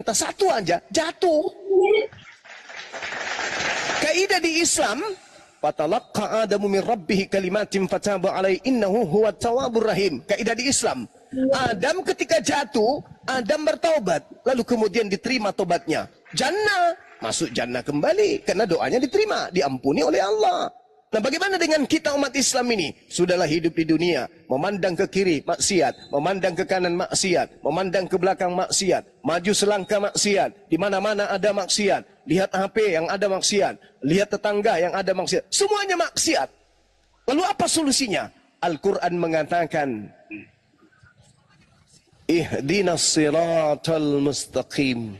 satu aja jatuh. Kaidah di Islam, fatalaqqa Adamu min rabbih kalimatin fataba alaihi innahu huwat tawwabur rahim. Kaidah di Islam, Adam ketika jatuh, Adam bertaubat, lalu kemudian diterima tobatnya. Jannah, masuk jannah kembali karena doanya diterima, diampuni oleh Allah. Nah, bagaimana dengan kita umat Islam ini? Sudahlah hidup di dunia, memandang ke kiri maksiat, memandang ke kanan maksiat, memandang ke belakang maksiat, maju selangkah maksiat, di mana-mana ada maksiat, lihat HP yang ada maksiat, lihat tetangga yang ada maksiat, semuanya maksiat. Lalu apa solusinya? Al-Quran mengatakan, ihdinas siratal mustaqim.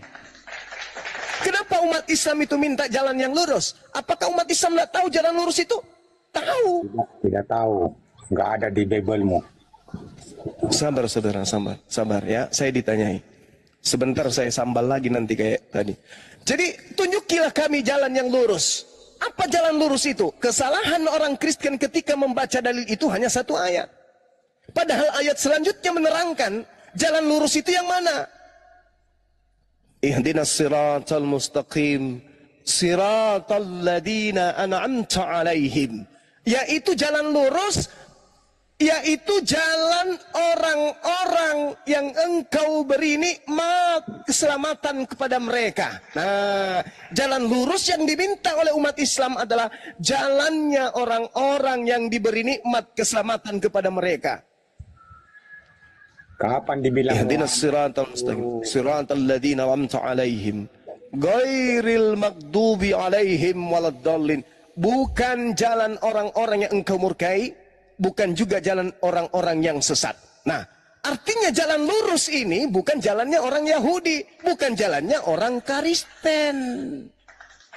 Kenapa umat Islam itu minta jalan yang lurus? Apakah umat Islam tidak tahu jalan lurus itu? Tahu. Tidak tahu. Nggak ada di Bible-mu. Sabar saudara, sabar ya. Saya ditanyai. Sebentar saya sambal lagi nanti kayak tadi. Jadi tunjukilah kami jalan yang lurus. Apa jalan lurus itu? Kesalahan orang Kristen ketika membaca dalil itu hanya satu ayat. Padahal ayat selanjutnya menerangkan jalan lurus itu yang mana? Ihdinas siratal mustaqim siratal ladina an'amta alaihim, yaitu jalan lurus, yaitu jalan orang-orang yang engkau beri nikmat keselamatan kepada mereka. Nah, jalan lurus yang diminta oleh umat Islam adalah jalannya orang-orang yang diberi nikmat keselamatan kepada mereka. Kapan dibilang ihdinas siratal mustaqim siratal ladzina an'amta 'alaihim ghairil maghdubi 'alaihim waladdallin. Bukan jalan orang-orang yang engkau murkai, bukan juga jalan orang-orang yang sesat. Nah, artinya jalan lurus ini bukan jalannya orang Yahudi, bukan jalannya orang Kristen,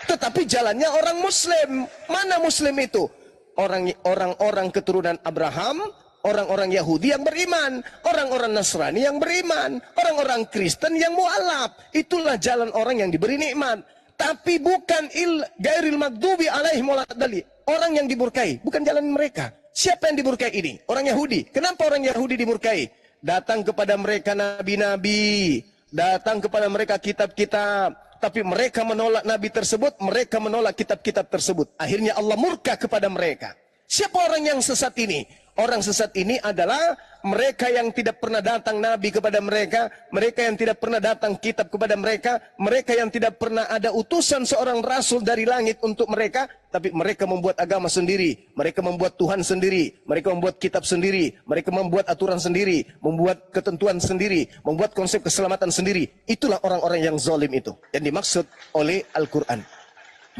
tetapi jalannya orang Muslim. Mana Muslim itu? Orang-orang keturunan Abraham, orang-orang Yahudi yang beriman, orang-orang Nasrani yang beriman, orang-orang Kristen yang mu'alaf. Itulah jalan orang yang diberi nikmat. Tapi bukan gairil maghdubi alaihim waladdallin. Orang yang dimurkai, bukan jalan mereka. Siapa yang dimurkai ini? Orang Yahudi. Kenapa orang Yahudi dimurkai? Datang kepada mereka nabi-nabi, datang kepada mereka kitab-kitab, tapi mereka menolak nabi tersebut, mereka menolak kitab-kitab tersebut. Akhirnya Allah murka kepada mereka. Siapa orang yang sesat ini? Orang sesat ini adalah mereka yang tidak pernah datang nabi kepada mereka, mereka yang tidak pernah datang kitab kepada mereka, mereka yang tidak pernah ada utusan seorang rasul dari langit untuk mereka, tapi mereka membuat agama sendiri, mereka membuat Tuhan sendiri, mereka membuat kitab sendiri, mereka membuat aturan sendiri, membuat ketentuan sendiri, membuat konsep keselamatan sendiri. Itulah orang-orang yang zalim itu yang dimaksud oleh Al-Quran.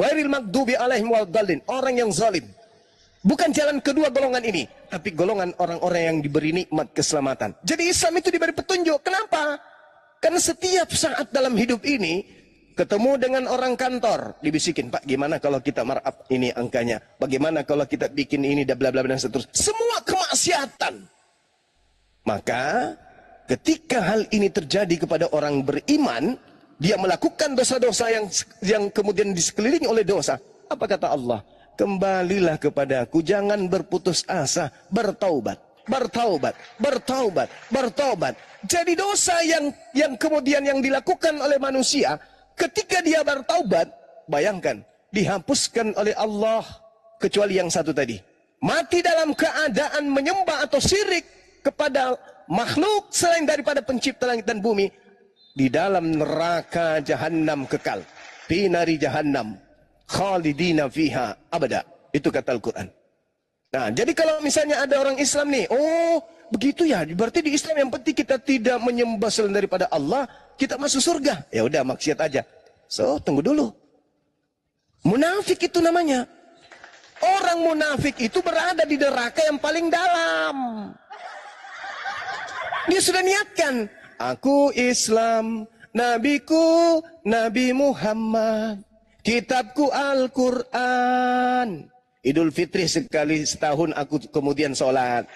Ghairil maghdubi alaihim waladdallin, orang yang zalim. Bukan jalan kedua golongan ini, tapi golongan orang-orang yang diberi nikmat keselamatan. Jadi Islam itu diberi petunjuk. Kenapa? Karena setiap saat dalam hidup ini, ketemu dengan orang kantor, dibisikin, Pak, gimana kalau kita markup ini angkanya? Bagaimana kalau kita bikin ini, bla bla bla dan seterusnya. Semua kemaksiatan. Maka, ketika hal ini terjadi kepada orang beriman, dia melakukan dosa-dosa yang kemudian disekelilingi oleh dosa. Apa kata Allah? Kembalilah kepadaku, jangan berputus asa, bertaubat, bertaubat, bertaubat, bertaubat. Jadi dosa yang kemudian yang dilakukan oleh manusia, ketika dia bertaubat, bayangkan, dihapuskan oleh Allah, kecuali yang satu tadi. Mati dalam keadaan menyembah atau syirik kepada makhluk selain daripada pencipta langit dan bumi, di dalam neraka jahanam kekal, fi nari jahannam khalidina fiha abada. Itu kata Al-Quran. Nah, jadi kalau misalnya ada orang Islam nih, oh begitu ya, berarti di Islam yang penting kita tidak menyembah selain daripada Allah, kita masuk surga. Ya udah, maksiat aja. So, tunggu dulu. Munafik itu namanya. Orang munafik itu berada di neraka yang paling dalam. Dia sudah niatkan, aku Islam, nabiku Nabi Muhammad, kitabku Al-Quran. Idul Fitri sekali setahun aku kemudian sholat.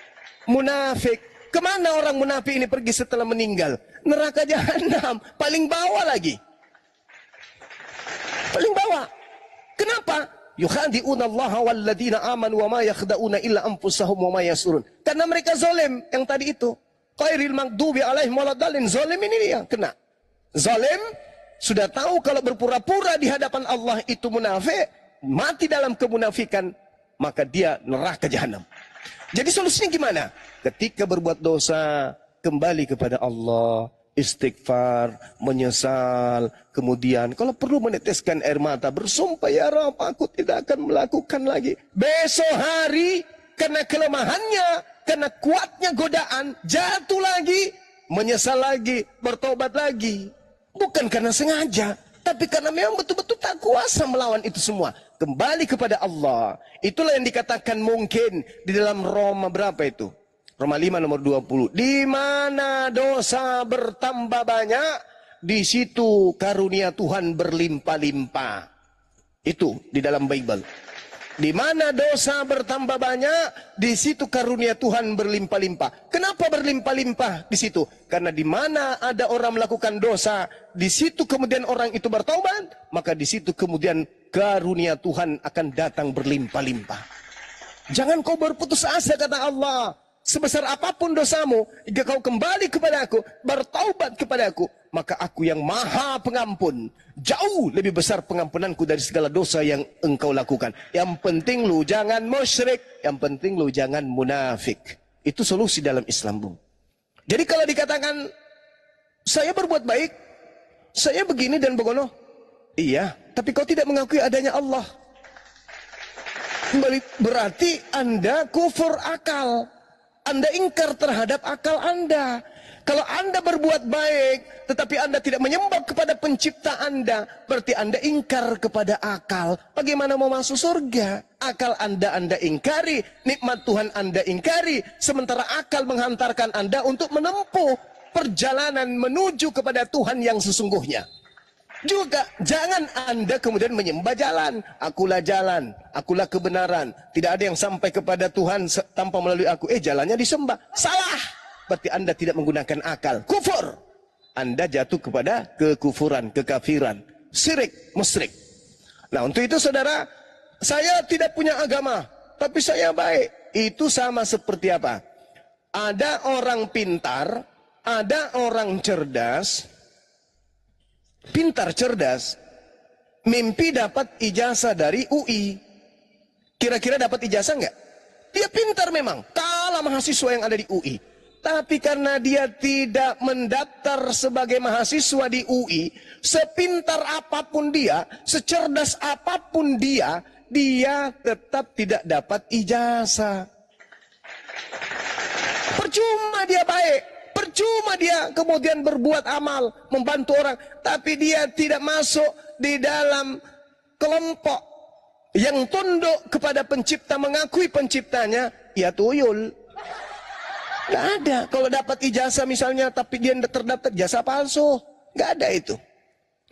Munafik. Kemana orang munafik ini pergi setelah meninggal? Neraka jahanam. Paling bawah lagi. Paling bawah. Kenapa? Yukhadi'una Allah walladina amanu wa ma yakhda'una illa anfusahum wa ma yasurun. Karena mereka zalim yang tadi itu. Ghairil maghdubi alaihim waladdallin. Zalim ini dia kena. zalim, sudah tahu kalau berpura-pura di hadapan Allah itu munafik, mati dalam kemunafikan, maka dia neraka jahanam. Jadi solusinya gimana? Ketika berbuat dosa, kembali kepada Allah, istighfar, menyesal, kemudian kalau perlu meneteskan air mata, bersumpah, ya Rabb, aku tidak akan melakukan lagi. Besok hari, karena kelemahannya, karena kuatnya godaan, jatuh lagi, menyesal lagi, bertobat lagi. Bukan karena sengaja, tapi karena memang betul-betul tak kuasa melawan itu semua. Kembali kepada Allah. Itulah yang dikatakan mungkin di dalam Roma berapa itu? Roma 5 nomor 20. Di mana dosa bertambah banyak, di situ karunia Tuhan berlimpah-limpah. Itu di dalam Bible. Di mana dosa bertambah banyak, di situ karunia Tuhan berlimpah-limpah. Kenapa berlimpah-limpah di situ? Karena di mana ada orang melakukan dosa, di situ kemudian orang itu bertaubat, maka di situ kemudian karunia Tuhan akan datang berlimpah-limpah. Jangan kau berputus asa, kata Allah. Sebesar apapun dosamu, jika kau kembali kepada aku, bertaubat kepada aku, maka aku yang maha pengampun. Jauh lebih besar pengampunanku dari segala dosa yang engkau lakukan. Yang penting lu jangan musyrik, yang penting lu jangan munafik. Itu solusi dalam Islam, Bung. Jadi kalau dikatakan, saya berbuat baik, saya begini dan begono. Iya, tapi kau tidak mengakui adanya Allah. Berarti Anda kufur akal. Anda ingkar terhadap akal Anda. Kalau Anda berbuat baik, tetapi Anda tidak menyembah kepada pencipta Anda, berarti Anda ingkar kepada akal. Bagaimana mau masuk surga? Akal Anda ingkari, nikmat Tuhan Anda ingkari, sementara akal menghantarkan Anda untuk menempuh perjalanan menuju kepada Tuhan yang sesungguhnya. Juga jangan Anda kemudian menyembah jalan. Akulah jalan, akulah kebenaran. Tidak ada yang sampai kepada Tuhan tanpa melalui aku. Jalannya disembah. Salah. Berarti Anda tidak menggunakan akal. Kufur. Anda jatuh kepada kekufuran, kekafiran, syirik, musyrik. Nah, untuk itu saudara, saya tidak punya agama, tapi saya baik. Itu sama seperti apa? Ada orang pintar, ada orang cerdas. Pintar cerdas, mimpi dapat ijazah dari UI. Kira-kira dapat ijazah nggak? Dia pintar memang, kalah mahasiswa yang ada di UI. Tapi karena dia tidak mendaftar sebagai mahasiswa di UI, sepintar apapun dia, secerdas apapun dia tetap tidak dapat ijazah. Percuma dia baik. Percuma dia kemudian berbuat amal, membantu orang, tapi dia tidak masuk di dalam kelompok yang tunduk kepada pencipta, mengakui penciptanya, ya tuyul. Gak ada. Kalau dapat ijazah misalnya, tapi dia terdaftar jasa palsu, gak ada itu.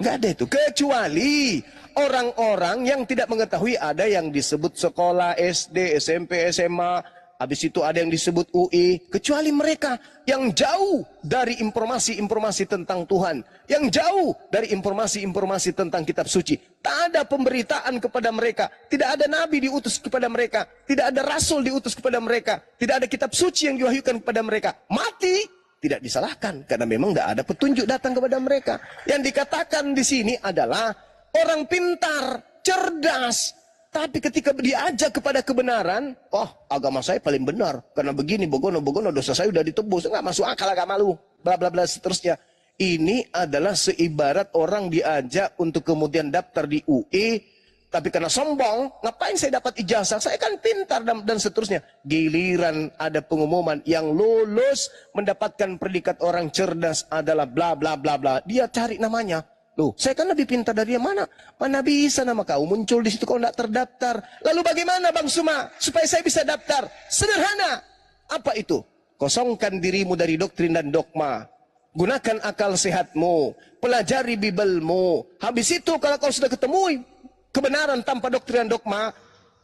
Gak ada itu. Kecuali orang-orang yang tidak mengetahui ada yang disebut sekolah SD, SMP, SMA, habis itu ada yang disebut UI. Kecuali mereka yang jauh dari informasi-informasi tentang Tuhan, yang jauh dari informasi-informasi tentang kitab suci. Tak ada pemberitaan kepada mereka, tidak ada nabi diutus kepada mereka, tidak ada rasul diutus kepada mereka, tidak ada kitab suci yang diwahyukan kepada mereka. Mati tidak disalahkan karena memang tidak ada petunjuk datang kepada mereka. Yang dikatakan di sini adalah orang pintar, cerdas, tapi ketika diajak kepada kebenaran, oh agama saya paling benar. Karena begini, bogono, dosa saya sudah ditebus. Nggak masuk akal agama lu. Bla bla bla seterusnya. Ini adalah seibarat orang diajak untuk kemudian daftar di UI. Tapi karena sombong, ngapain saya dapat ijazah? Saya kan pintar dan seterusnya. Giliran ada pengumuman yang lulus mendapatkan predikat orang cerdas adalah bla bla bla bla. Dia cari namanya. Loh, saya kan lebih pintar dari yang mana? Mana bisa nama kau muncul di situ kau tidak terdaftar? Lalu bagaimana Bang Suma supaya saya bisa daftar? Sederhana. Apa itu? Kosongkan dirimu dari doktrin dan dogma. Gunakan akal sehatmu. Pelajari Bibelmu. Habis itu kalau kau sudah ketemu kebenaran tanpa doktrin dan dogma,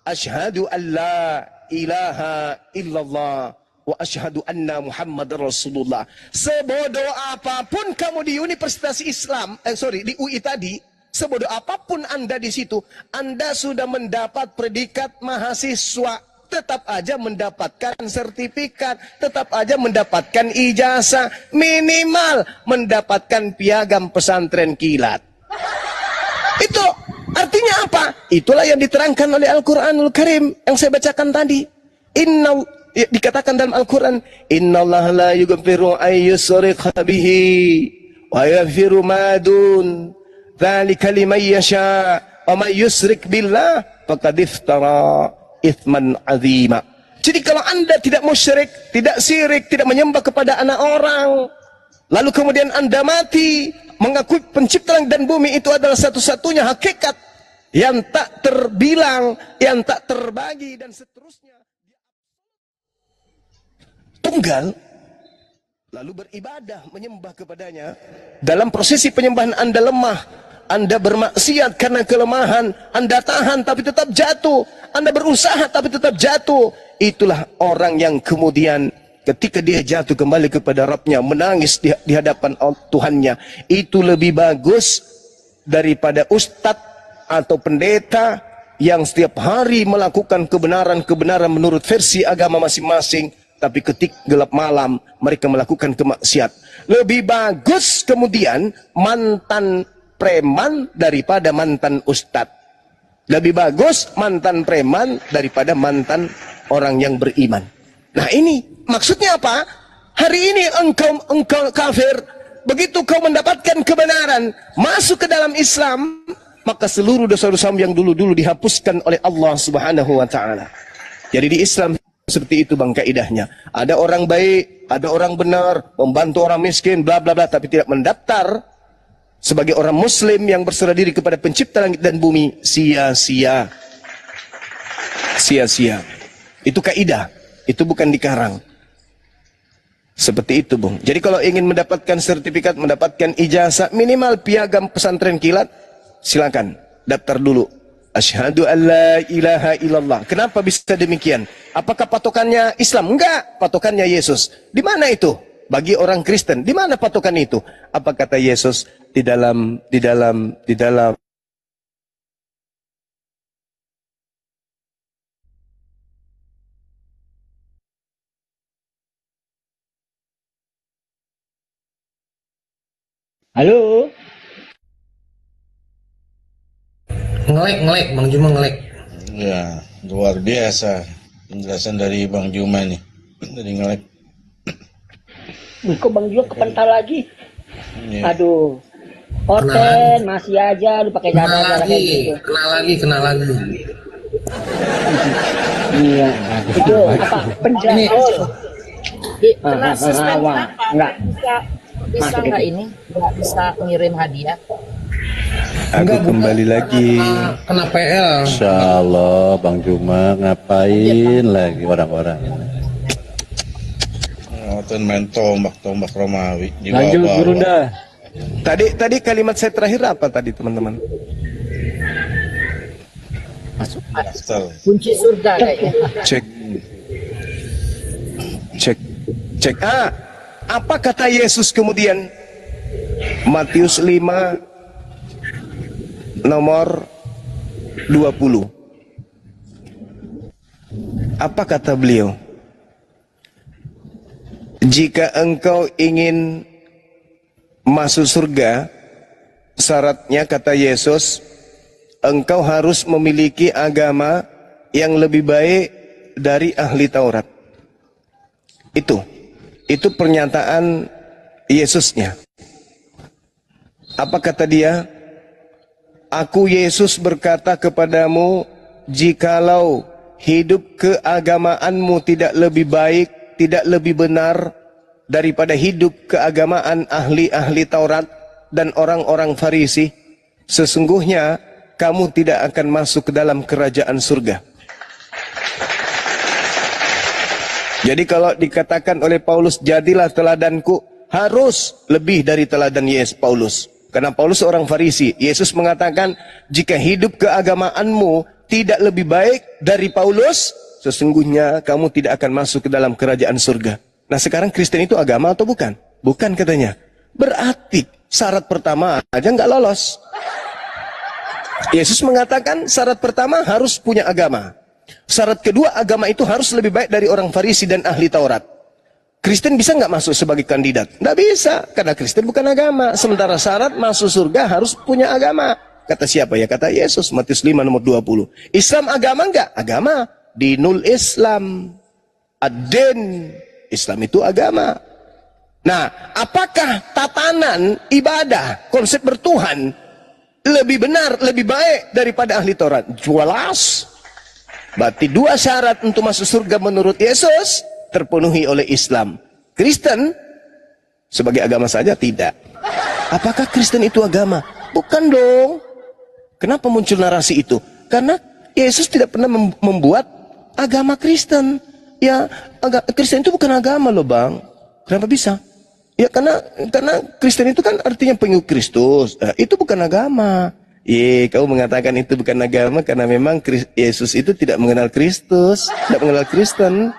asyhadu an la ilaha illallah wa asyhadu anna Muhammad Rasulullah. Sebodoh apapun kamu di Universitas Islam, di UI tadi, sebodoh apapun Anda di situ, Anda sudah mendapat predikat mahasiswa. tetap aja mendapatkan sertifikat, tetap aja mendapatkan ijazah, minimal mendapatkan piagam pesantren kilat. Itu artinya apa? Itulah yang diterangkan oleh Al-Quranul Karim yang saya bacakan tadi. Dikatakan dalam Al-Quran, Innallaha la yughfiru ayyusrika bihi wa yaghfiru ma dun dzalika liman yasha wa may yusrik billah faqad iftara itsman azima. Jadi kalau Anda tidak musyrik, tidak syirik, tidak menyembah kepada anak orang, lalu kemudian Anda mati mengakui pencipta langit dan bumi itu adalah satu-satunya hakikat yang tak terbilang, yang tak terbagi dan seterusnya, tunggal, lalu beribadah menyembah kepadanya, dalam prosesi penyembahan Anda lemah, Anda bermaksiat karena kelemahan, Anda tahan tapi tetap jatuh, Anda berusaha tapi tetap jatuh. Itulah orang yang kemudian ketika dia jatuh kembali kepada Rabbnya, menangis di hadapan Tuhannya, itu lebih bagus daripada ustadz atau pendeta yang setiap hari melakukan kebenaran-kebenaran menurut versi agama masing-masing, tapi ketika gelap malam mereka melakukan kemaksiat. Lebih bagus kemudian mantan preman daripada mantan ustadz. Lebih bagus mantan preman daripada mantan orang yang beriman. Nah ini maksudnya apa? Hari ini engkau kafir, begitu kau mendapatkan kebenaran, masuk ke dalam Islam, maka seluruh dosa-dosamu yang dulu-dulu dihapuskan oleh Allah Subhanahu wa taala. Jadi di Islam seperti itu bang kaidahnya. Ada orang baik, ada orang benar, membantu orang miskin, bla bla bla, tapi tidak mendaftar sebagai orang muslim yang berserah diri kepada pencipta langit dan bumi, sia-sia. Sia-sia. Itu kaidah, itu bukan dikarang. Seperti itu, Bung. Jadi kalau ingin mendapatkan sertifikat, mendapatkan ijazah, minimal piagam pesantren kilat, silakan daftar dulu. Asyhadu an la ilaha illallah. Kenapa bisa demikian? Apakah patokannya Islam? Enggak, patokannya Yesus. Di mana itu? Bagi orang Kristen, di mana patokan itu? Apa kata Yesus di dalam Halo. Ngelek, Bang Juma ngelek. Ya, luar biasa penjelasan dari Bang Juma nih. Dari ngelek. Kok Bang Juma kepental lagi? Ya. Aduh. Orten masih aja lu pakai cara-cara kayak gitu. Kena lagi. Iya. Itu apa? Penjahit. Kena suspend apa? Enggak. Bisa nggak ini? Nggak bisa ngirim hadiah? aku kembali lagi. Kena PL. Insya Allah Bang Juma ngapain lagi orang-orang ini. Ngoten main tombak Romawi di Lanjut bawah. Gurunda. Tadi kalimat saya terakhir apa tadi teman-teman? Pastel. Kunci surga kayaknya. Cek. Apa kata Yesus kemudian? Matius 5 nomor 20. Apa kata beliau? Jika engkau ingin masuk surga, syaratnya kata Yesus, engkau harus memiliki agama yang lebih baik dari ahli Taurat. Itu pernyataan Yesusnya. Apa kata dia? Aku Yesus berkata kepadamu, jikalau hidup keagamaanmu tidak lebih baik, tidak lebih benar daripada hidup keagamaan ahli-ahli Taurat dan orang-orang Farisi, sesungguhnya kamu tidak akan masuk ke dalam kerajaan surga. Jadi kalau dikatakan oleh Paulus, jadilah teladanku, harus lebih dari teladan Yesus Paulus. Karena Paulus seorang Farisi. Yesus mengatakan, jika hidup keagamaanmu tidak lebih baik dari Paulus, sesungguhnya kamu tidak akan masuk ke dalam kerajaan surga. Nah sekarang Kristen itu agama atau bukan? Bukan katanya. Berarti syarat pertama aja nggak lolos. Yesus mengatakan syarat pertama harus punya agama. Syarat kedua, agama itu harus lebih baik dari orang Farisi dan ahli Taurat. Kristen bisa nggak masuk sebagai kandidat? Nggak bisa, karena Kristen bukan agama. Sementara syarat masuk surga harus punya agama. Kata siapa ya? Kata Yesus, Matius 5 nomor 20. Islam agama nggak? Agama. Dinul Islam. Ad-din. Islam itu agama. Nah, apakah tatanan ibadah, konsep bertuhan, lebih benar, lebih baik daripada ahli Taurat? Jelas. Berarti dua syarat untuk masuk surga menurut Yesus terpenuhi oleh Islam. Kristen sebagai agama saja tidak. Apakah Kristen itu agama? Bukan dong. Kenapa muncul narasi itu? Karena Yesus tidak pernah membuat agama Kristen. Ya, Kristen itu bukan agama loh, Bang. Kenapa bisa? Ya karena Kristen itu kan artinya pengikut Kristus. Itu bukan agama. Kau mengatakan itu bukan agama karena memang Yesus itu tidak mengenal Kristus, tidak mengenal Kristen.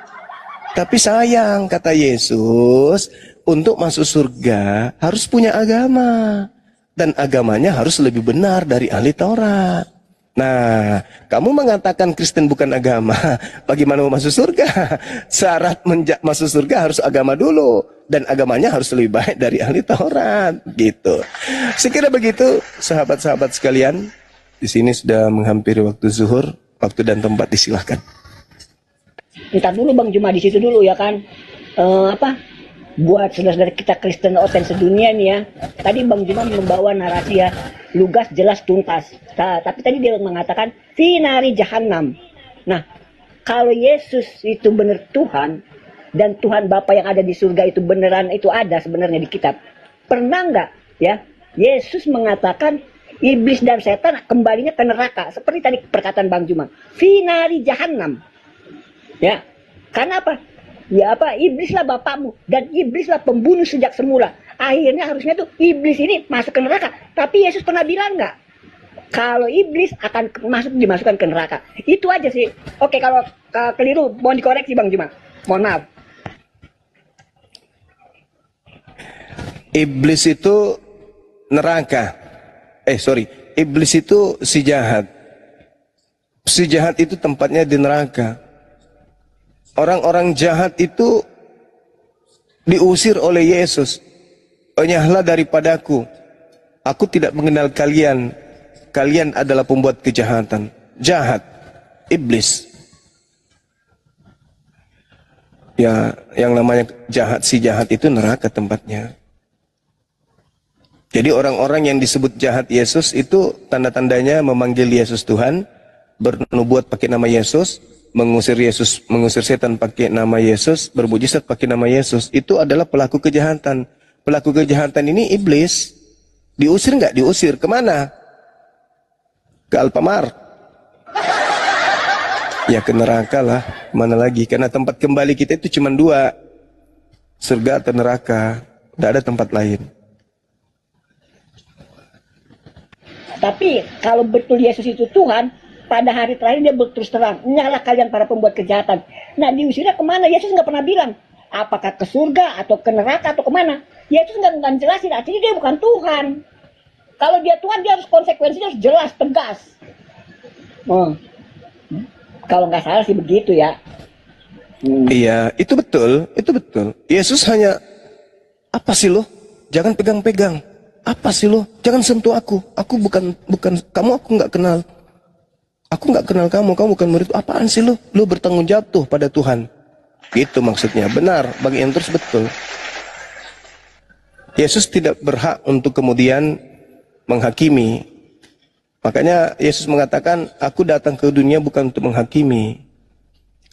Tapi sayang, kata Yesus, untuk masuk surga harus punya agama. Dan agamanya harus lebih benar dari ahli Taurat. Nah, kamu mengatakan Kristen bukan agama, bagaimana mau masuk surga? Syarat masuk surga harus agama dulu. Dan agamanya harus lebih baik dari ahli Taurat, gitu. Sekira begitu, sahabat-sahabat sekalian. Di sini sudah menghampiri waktu zuhur, waktu dan tempat disilahkan. Ntar dulu Bang Juma di situ dulu ya kan. Buat saudara-saudara kita Kristen Oten sedunia nih ya. Tadi Bang Juma membawa narasi ya, lugas, jelas, tuntas. Tapi tadi dia mengatakan finari jahanam. Nah, kalau Yesus itu benar Tuhan, dan Tuhan Bapa yang ada di surga itu beneran itu ada sebenarnya di kitab. Pernah nggak ya Yesus mengatakan iblis dan setan kembalinya ke neraka seperti tadi perkataan Bang Juma, finari jahanam. Ya, karena apa? Ya apa? Iblislah bapakmu dan iblislah pembunuh sejak semula. Akhirnya harusnya tuh iblis ini masuk ke neraka. Tapi Yesus pernah bilang nggak? Kalau iblis akan dimasukkan ke neraka. Itu aja sih. Oke, kalau keliru mohon dikoreksi Bang Juma. Mohon maaf. Iblis itu neraka. Iblis itu si jahat. Si jahat itu tempatnya di neraka. Orang-orang jahat itu diusir oleh Yesus. Enyahlah daripadaku. Aku tidak mengenal kalian. Kalian adalah pembuat kejahatan. Jahat. Iblis. Ya, yang namanya jahat, si jahat itu neraka tempatnya. Jadi orang-orang yang disebut jahat Yesus itu tanda-tandanya memanggil Yesus Tuhan, bernubuat pakai nama Yesus, mengusir setan pakai nama Yesus, bermujizat pakai nama Yesus. Itu adalah pelaku kejahatan. Pelaku kejahatan ini iblis. Diusir nggak? Diusir. Kemana? Ke Alfamart. Ya ke neraka lah. Mana lagi? Karena tempat kembali kita itu cuma dua. Surga atau neraka. Tidak ada tempat lain. Tapi kalau betul Yesus itu Tuhan, pada hari terakhir dia berterus terang, nyalah kalian para pembuat kejahatan. Nah diusirnya kemana? Yesus nggak pernah bilang. Apakah ke surga atau ke neraka atau kemana? Yesus nggak jelasin. Artinya dia bukan Tuhan. Kalau dia Tuhan, dia harus konsekuensinya harus jelas, tegas. Kalau nggak salah sih begitu ya. Iya, itu betul, itu betul. Yesus hanya, apa sih lo? Jangan pegang-pegang. Apa sih lo? Jangan sentuh aku. Aku bukan kamu, aku nggak kenal. Aku nggak kenal kamu bukan murid. Apaan sih lo? Lo bertanggung jawab tuh pada Tuhan. Gitu maksudnya. Benar, bagi yang terus betul. Yesus tidak berhak untuk kemudian menghakimi. Makanya Yesus mengatakan, aku datang ke dunia bukan untuk menghakimi.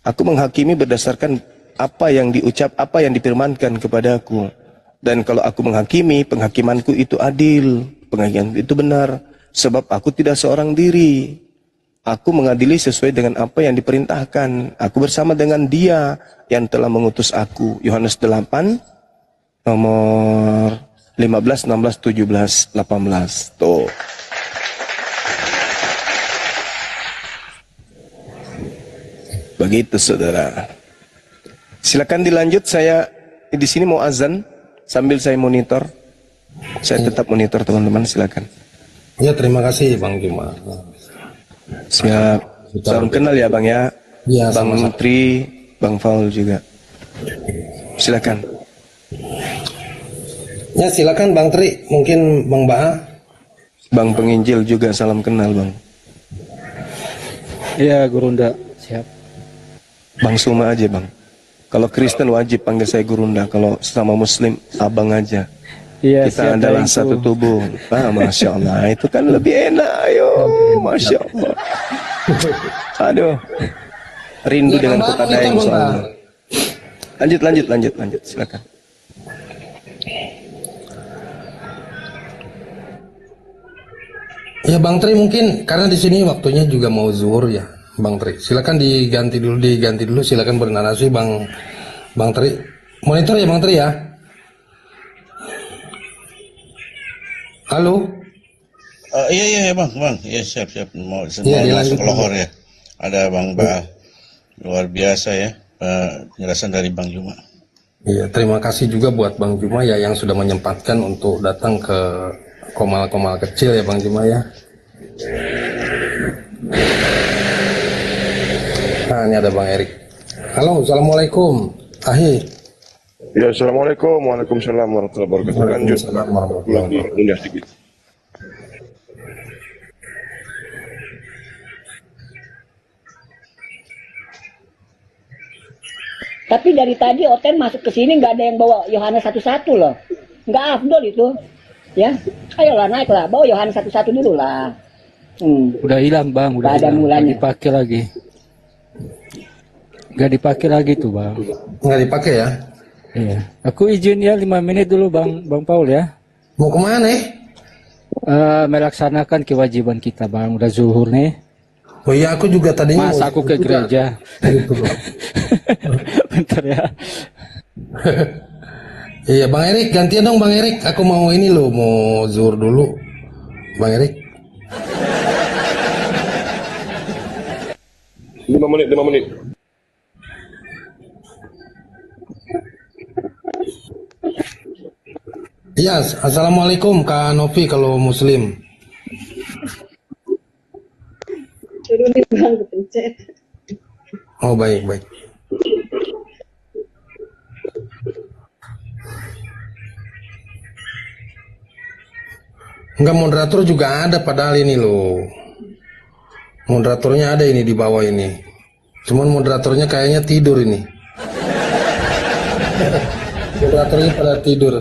Aku menghakimi berdasarkan apa yang diucap, apa yang difirmankan kepadaku. Dan kalau aku menghakimi, penghakimanku itu adil, penghakiman itu benar. Sebab aku tidak seorang diri. Aku mengadili sesuai dengan apa yang diperintahkan. Aku bersama dengan Dia yang telah mengutus aku. Yohanes 8, nomor 15, 16, 17, 18. Tuh. Begitu saudara. Silakan dilanjut, saya di sini mau azan. Sambil saya monitor, saya tetap monitor teman-teman, silakan. Ya terima kasih Bang Juma. Siap. Salam kenal ya Bang ya. Iya, Bang sama-sama. Tri, Bang Faul juga. Silakan. Ya silakan Bang Tri, mungkin Bang Baha. Bang Penginjil juga salam kenal, Bang. Iya, Gurunda. Siap. Bang Suma aja, Bang. Kalau Kristen wajib panggil saya Gurunda, kalau sama Muslim abang aja. Iya, Kita siap, adalah Daengku. satu tubuh. Ah, Masya Allah, itu kan lebih enak. Ayo, Masya Allah. Aduh, rindu Ya, dengan Bang kota Baha, Daeng monitor, Bang soalnya. Lanjut, silakan. Ya Bang Tri, mungkin karena di sini waktunya juga mau zuhur ya, Bang Tri. Silakan diganti dulu. Silakan bernarasi Bang Tri. Monitor ya Bang Tri ya. Halo. Iya bang, iya siap. Mau Iya, dilanjut, masuk lohor ya. Ada Bang Bah, luar biasa ya penjelasan dari Bang Juma. Iya, terima kasih juga buat Bang Juma ya yang sudah menyempatkan untuk datang ke komal-komal kecil ya Bang Juma ya. Nah, ini ada Bang Erik. Halo, assalamualaikum. Ahi. Ya, assalamualaikum, waalaikumsalam warahmatullahi wabarakatuh. Lanjut, Waalaikumsalam warahmatullahi lebih mudah sedikit. Tapi dari tadi Oten masuk ke sini nggak ada yang bawa Yohanes 1:1 loh. Nggak afdol itu. Ya, ayolah naiklah, bawa Yohanes 1:1 dulu lah. Udah hilang, Bang. Udah Nggak ada hilang. mulanya. Nggak dipakai lagi. Nggak dipakai lagi tuh, Bang. Nggak dipakai ya? Iya. Aku izin ya 5 menit dulu, Bang Paul ya. Mau kemana nih? Melaksanakan kewajiban kita, Bang. Udah zuhur nih. Oh iya, aku juga tadinya Mas, mau aku ke juga. gereja. Gitu, Bang. Bentar ya. Iya, Bang Erik, gantian dong Bang Erik. Aku mau ini loh, mau zuhur dulu. Bang Erik. 5 menit. Iya, assalamualaikum Kak Novi kalau Muslim. Suruh nih Bang, kepencet. Oh baik. Enggak, moderator juga ada padahal ini loh. Moderatornya ada ini di bawah ini. Cuman moderatornya kayaknya tidur ini. Moderatornya pada tidur.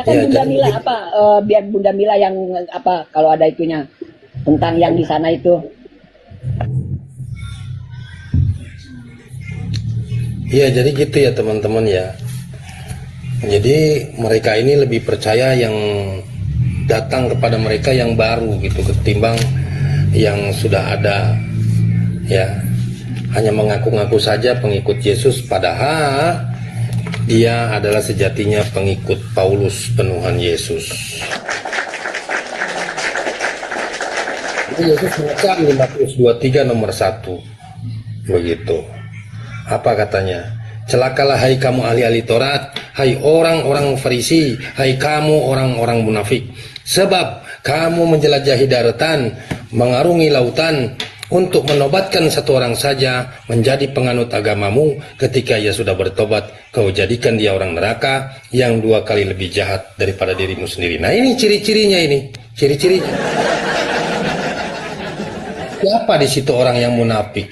Silakan Ya, Bunda jadi Mila begitu. apa? Biar Bunda Mila yang apa kalau ada itunya tentang yang di sana itu. Iya, jadi gitu ya teman-teman ya. Jadi mereka ini lebih percaya yang datang kepada mereka yang baru gitu ketimbang yang sudah ada ya. Hanya mengaku-ngaku saja pengikut Yesus padahal dia adalah sejatinya pengikut Paulus penuhan Yesus. Itu Yesus mengecam di Matius 23 nomor 1. Begitu. Apa katanya? Celakalah hai kamu ahli-ahli Taurat, hai orang-orang Farisi, hai kamu orang-orang munafik. Sebab kamu menjelajahi daratan, mengarungi lautan, untuk menobatkan satu orang saja menjadi penganut agamamu. Ketika ia sudah bertobat, kau jadikan dia orang neraka yang 2 kali lebih jahat daripada dirimu sendiri. Nah ini ciri-cirinya ini, ciri-cirinya. Siapa di situ orang yang munafik?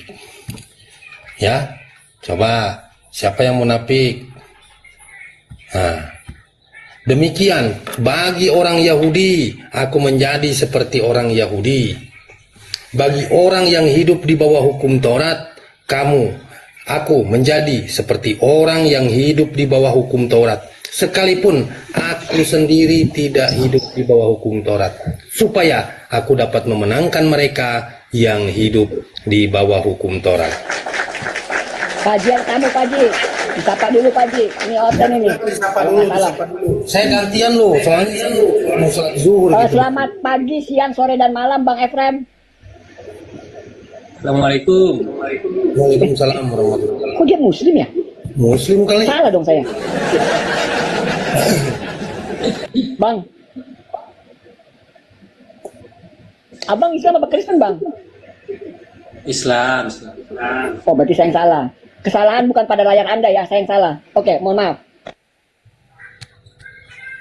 Ya, coba siapa yang munafik? Nah, demikian bagi orang Yahudi, aku menjadi seperti orang Yahudi. Bagi orang yang hidup di bawah hukum Taurat, aku menjadi seperti orang yang hidup di bawah hukum Taurat. Sekalipun aku sendiri tidak hidup di bawah hukum Taurat, supaya aku dapat memenangkan mereka yang hidup di bawah hukum Taurat. Kajian kamu Paji, disapa dulu Paji. Ini Oten ini. Kalau nggak salah. Saya gantian loh, soalnya saya mau sholat zuhur gitu. Selamat pagi, siang, sore, dan malam Bang Efrem. Assalamualaikum. Waalaikumsalam warahmatullahi wabarakatuh. Kok dia Muslim ya? Muslim kali. Salah dong saya. Bang. Abang Islam apa Kristen, Bang? Islam. Oh, berarti saya yang salah. Kesalahan bukan pada layar Anda ya, saya yang salah. Oke, mohon maaf.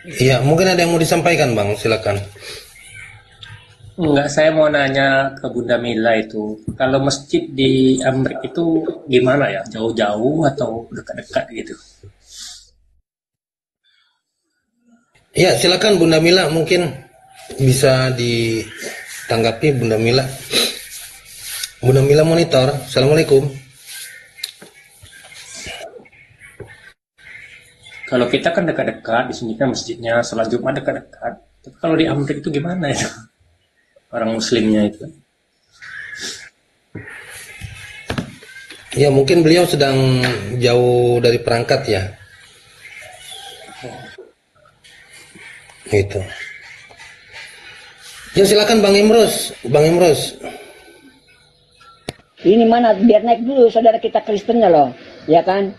Iya, mungkin ada yang mau disampaikan, Bang. Silakan. Enggak, saya mau nanya ke Bunda Mila itu. Kalau masjid di Amrik itu gimana ya? Jauh-jauh atau dekat-dekat gitu? Iya, silakan Bunda Mila, mungkin bisa ditanggapi Bunda Mila. Bunda Mila monitor. Assalamualaikum. Kalau kita kan dekat-dekat, di sini kan masjidnya sholat Jumat dekat-dekat. Tapi kalau di Amrik itu gimana ya? Orang Muslimnya itu. Ya, mungkin beliau sedang jauh dari perangkat ya. Gitu. Ya, silakan Bang Imrus. Bang Imrus. Ini mana biar naik dulu saudara kita Kristennya loh, ya kan?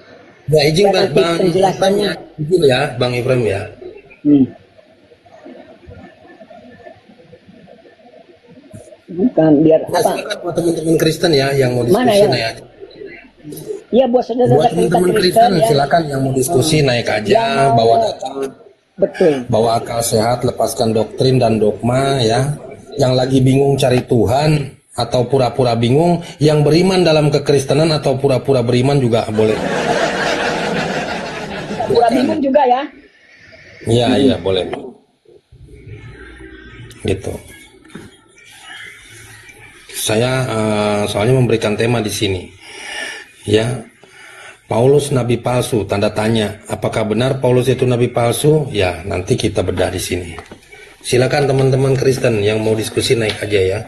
Ya, izin Bang penjelasannya. Izin ya, Bang Ibrahim ya. Bukan biar Ya, apa? silakan buat teman-teman Kristen ya yang mau Mana diskusi ya? naik aja. Iya, buat saudara Buat kita teman-teman Kristen Kristen ya. silakan yang mau diskusi naik aja, Yang- bawa data, Betul. bawa akal sehat, lepaskan doktrin dan dogma ya. Yang lagi bingung cari Tuhan atau pura-pura bingung, yang beriman dalam kekristenan atau pura-pura beriman juga boleh. Pura bingung juga ya. Iya, boleh. Gitu. Saya soalnya memberikan tema di sini. Ya. Paulus nabi palsu, tanda tanya. Apakah benar Paulus itu nabi palsu? Ya, nanti kita bedah di sini. Silakan teman-teman Kristen yang mau diskusi naik aja ya.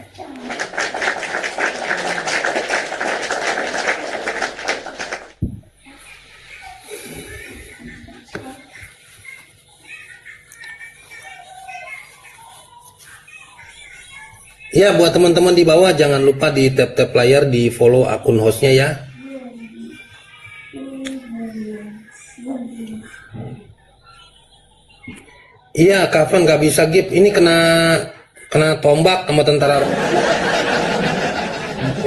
Ya, buat teman-teman di bawah jangan lupa di tap-tap layar, di follow akun hostnya ya. Iya, Kafan nggak bisa gip. Ini kena tombak sama tentara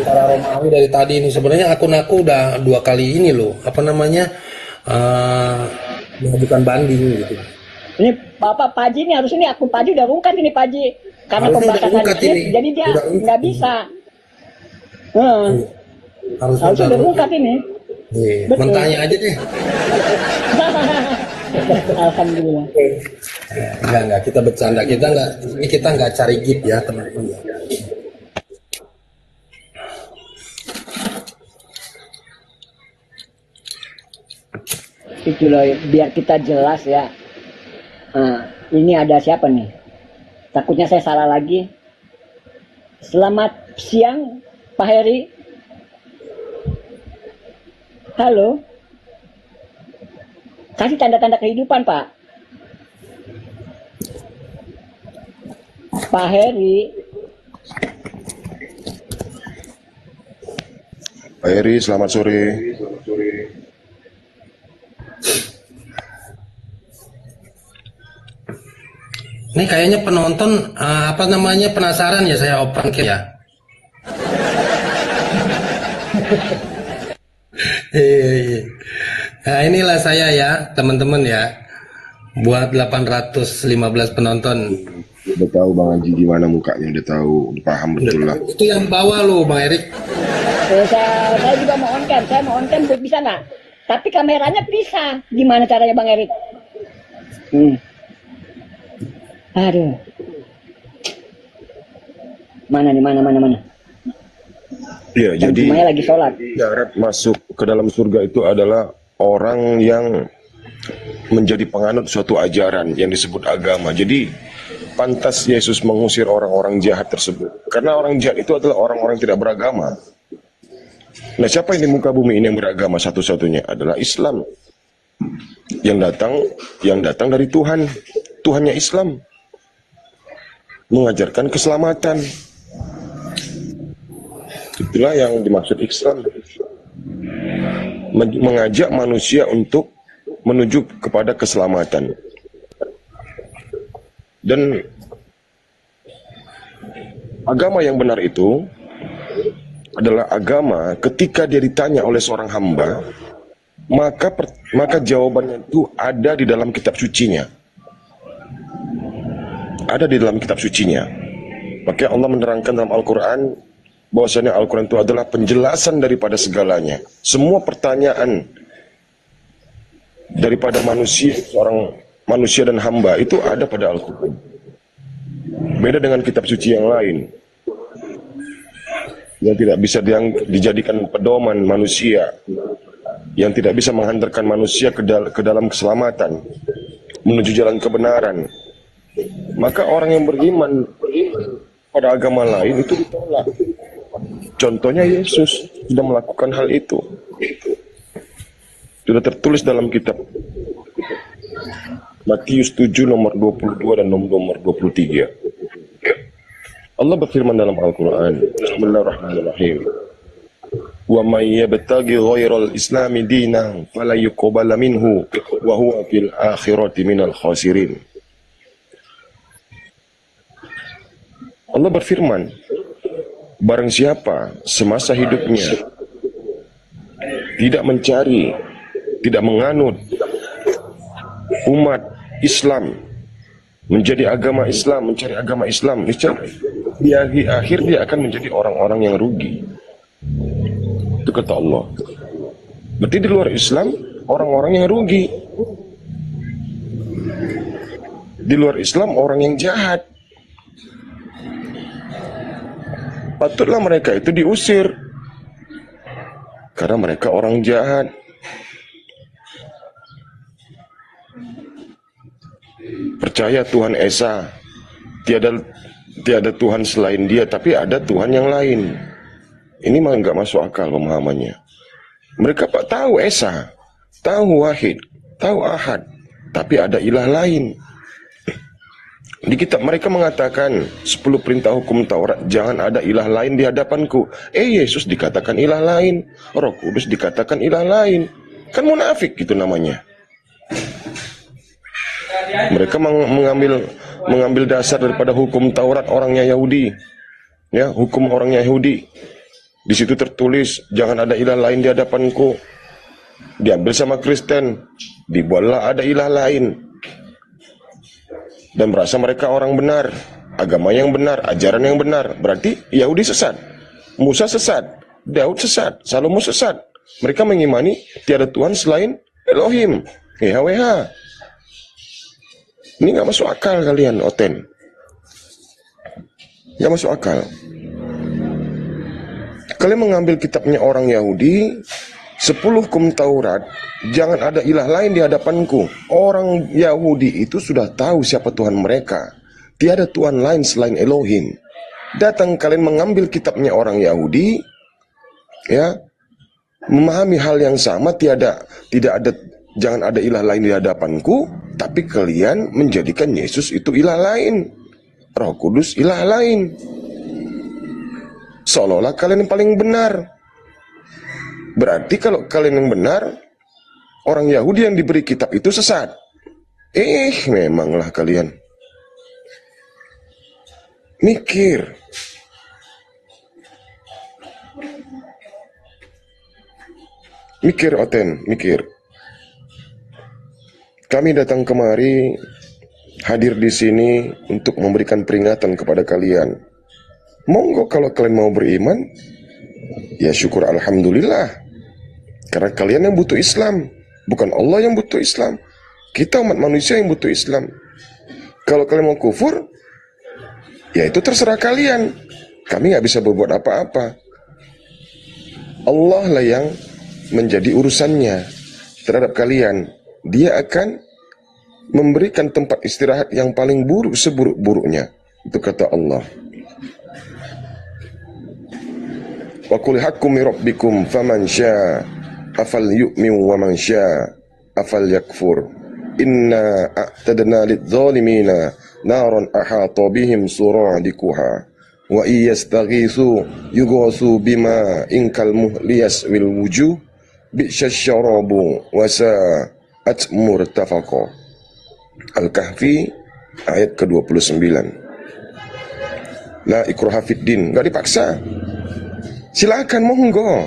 Romawi dari tadi ini. Sebenarnya akun aku udah 2 kali ini loh. Apa namanya? Mengajukan banding gitu. Ini Bapak Paji ini harus ini akun Paji udah rungkat ini Paji. Karena Harusnya udah pembatasan rungkat chip, ini. jadi dia Udah rungkat. nggak bisa. Harusnya Harusnya udah rungkat ini. Iya, Betul. mentanya aja deh. Alhamdulillah. Enggak, kita bercanda. Kita nggak cari gip ya, teman-teman. Itu loh, biar kita jelas ya. Nah, ini ada siapa nih? Takutnya saya salah lagi. Selamat siang, Pak Heri. Halo. Kasih tanda-tanda kehidupan, Pak. Pak Heri. Pak Heri, selamat sore. Ini kayaknya penonton apa namanya penasaran ya, saya open ya. Nah, inilah saya ya, teman-teman ya. Buat 815 penonton. Udah tahu Bang Haji gimana mukanya, udah tahu, udah paham betul lah. Itu yang bawa lo, Bang Erik. Saya juga mau on cam, bisa nggak? Tapi kameranya bisa. Gimana caranya Bang Erik? Aduh. Mana nih, mana. Iya, jadi Semuanya lagi sholat. syarat masuk ke dalam surga itu adalah orang yang menjadi penganut suatu ajaran yang disebut agama. Jadi pantas Yesus mengusir orang-orang jahat tersebut. Karena orang jahat itu adalah orang-orang tidak beragama. Nah, siapa yang di muka bumi ini yang beragama satu-satunya adalah Islam. Yang datang dari Tuhan. Tuhannya Islam. Mengajarkan keselamatan. Itulah yang dimaksud Islam. mengajak manusia untuk menuju kepada keselamatan. Dan agama yang benar itu adalah agama ketika dia ditanya oleh seorang hamba, maka jawabannya itu ada di dalam kitab sucinya. Ada di dalam kitab sucinya. Maka Allah menerangkan dalam Al-Quran bahwasanya Al-Quran itu adalah penjelasan daripada segalanya. Semua pertanyaan daripada manusia, seorang manusia dan hamba itu ada pada Al-Quran. Beda dengan kitab suci yang lain yang tidak bisa dijadikan pedoman manusia, yang tidak bisa menghantarkan manusia ke dalam keselamatan, menuju jalan kebenaran. Maka orang yang beriman pada agama lain itu ditolak. Contohnya Yesus sudah melakukan hal itu. Sudah tertulis dalam kitab Matius 7 nomor 22 dan nomor 23. Allah berfirman dalam Al-Quran, Bismillahirrahmanirrahim. Wa may yabtaghi ghairal islami dinan fala yuqbala minhu wa huwa fil akhirati minal khasirin. Allah berfirman, barang siapa semasa hidupnya tidak mencari, tidak menganut umat Islam, menjadi agama Islam, mencari agama Islam, di akhir dia akan menjadi orang-orang yang rugi. Itu kata Allah. Berarti di luar Islam orang-orang yang rugi. Di luar Islam orang yang jahat. Patutlah mereka itu diusir karena mereka orang jahat. Percaya Tuhan Esa, tiada Tuhan selain Dia, tapi ada Tuhan yang lain. Ini mah nggak masuk akal pemahamannya. Mereka tahu Esa, tahu Wahid, tahu Ahad, tapi ada ilah lain. Di kitab mereka mengatakan 10 perintah hukum Taurat, jangan ada ilah lain di hadapanku. Yesus dikatakan ilah lain, Roh Kudus dikatakan ilah lain. Kan munafik gitu namanya. Mereka mengambil dasar daripada hukum Taurat orangnya Yahudi. Ya, hukum orangnya Yahudi. Di situ tertulis jangan ada ilah lain di hadapanku. Diambil sama Kristen, dibuatlah ada ilah lain. Dan merasa mereka orang benar, agama yang benar, ajaran yang benar. Berarti Yahudi sesat, Musa sesat, Daud sesat, Salomo sesat. Mereka mengimani tiada Tuhan selain Elohim, YHWH. Ini nggak masuk akal kalian, Oten. Nggak masuk akal. Kalian mengambil kitabnya orang Yahudi, 10 hukum Taurat, jangan ada ilah lain di hadapanku. Orang Yahudi itu sudah tahu siapa Tuhan mereka. Tiada Tuhan lain selain Elohim. Datang kalian mengambil kitabnya orang Yahudi, ya, memahami hal yang sama, jangan ada ilah lain di hadapanku, tapi kalian menjadikan Yesus itu ilah lain, Roh Kudus ilah lain. Seolah-olah kalian yang paling benar. Berarti kalau kalian yang benar, orang Yahudi yang diberi kitab itu sesat. Memanglah kalian. Mikir. Mikir, Oten, mikir. Kami datang kemari, hadir di sini untuk memberikan peringatan kepada kalian. Monggo kalau kalian mau beriman, ya syukur alhamdulillah. Karena kalian yang butuh Islam, bukan Allah yang butuh Islam. Kita umat manusia yang butuh Islam. Kalau kalian mau kufur, ya itu terserah kalian. Kami nggak bisa berbuat apa-apa. Allah lah yang menjadi urusannya terhadap kalian. Dia akan memberikan tempat istirahat yang paling buruk seburuk-buruknya. Itu kata Allah. Wa qul haqqu min rabbikum faman syaa afal yu'min wa man syaa afal yakfur. Inna a'tadna lidh-dhalimina naran ahata bihim suradiquha wa iyastaghithu yughasu bima inkal muhli yaswil wujuh bi'syasyarabu wa sa'at murtafaqa. Al-Kahfi ayat ke-29. La ikraha fiddin, enggak dipaksa. Silakan, monggo.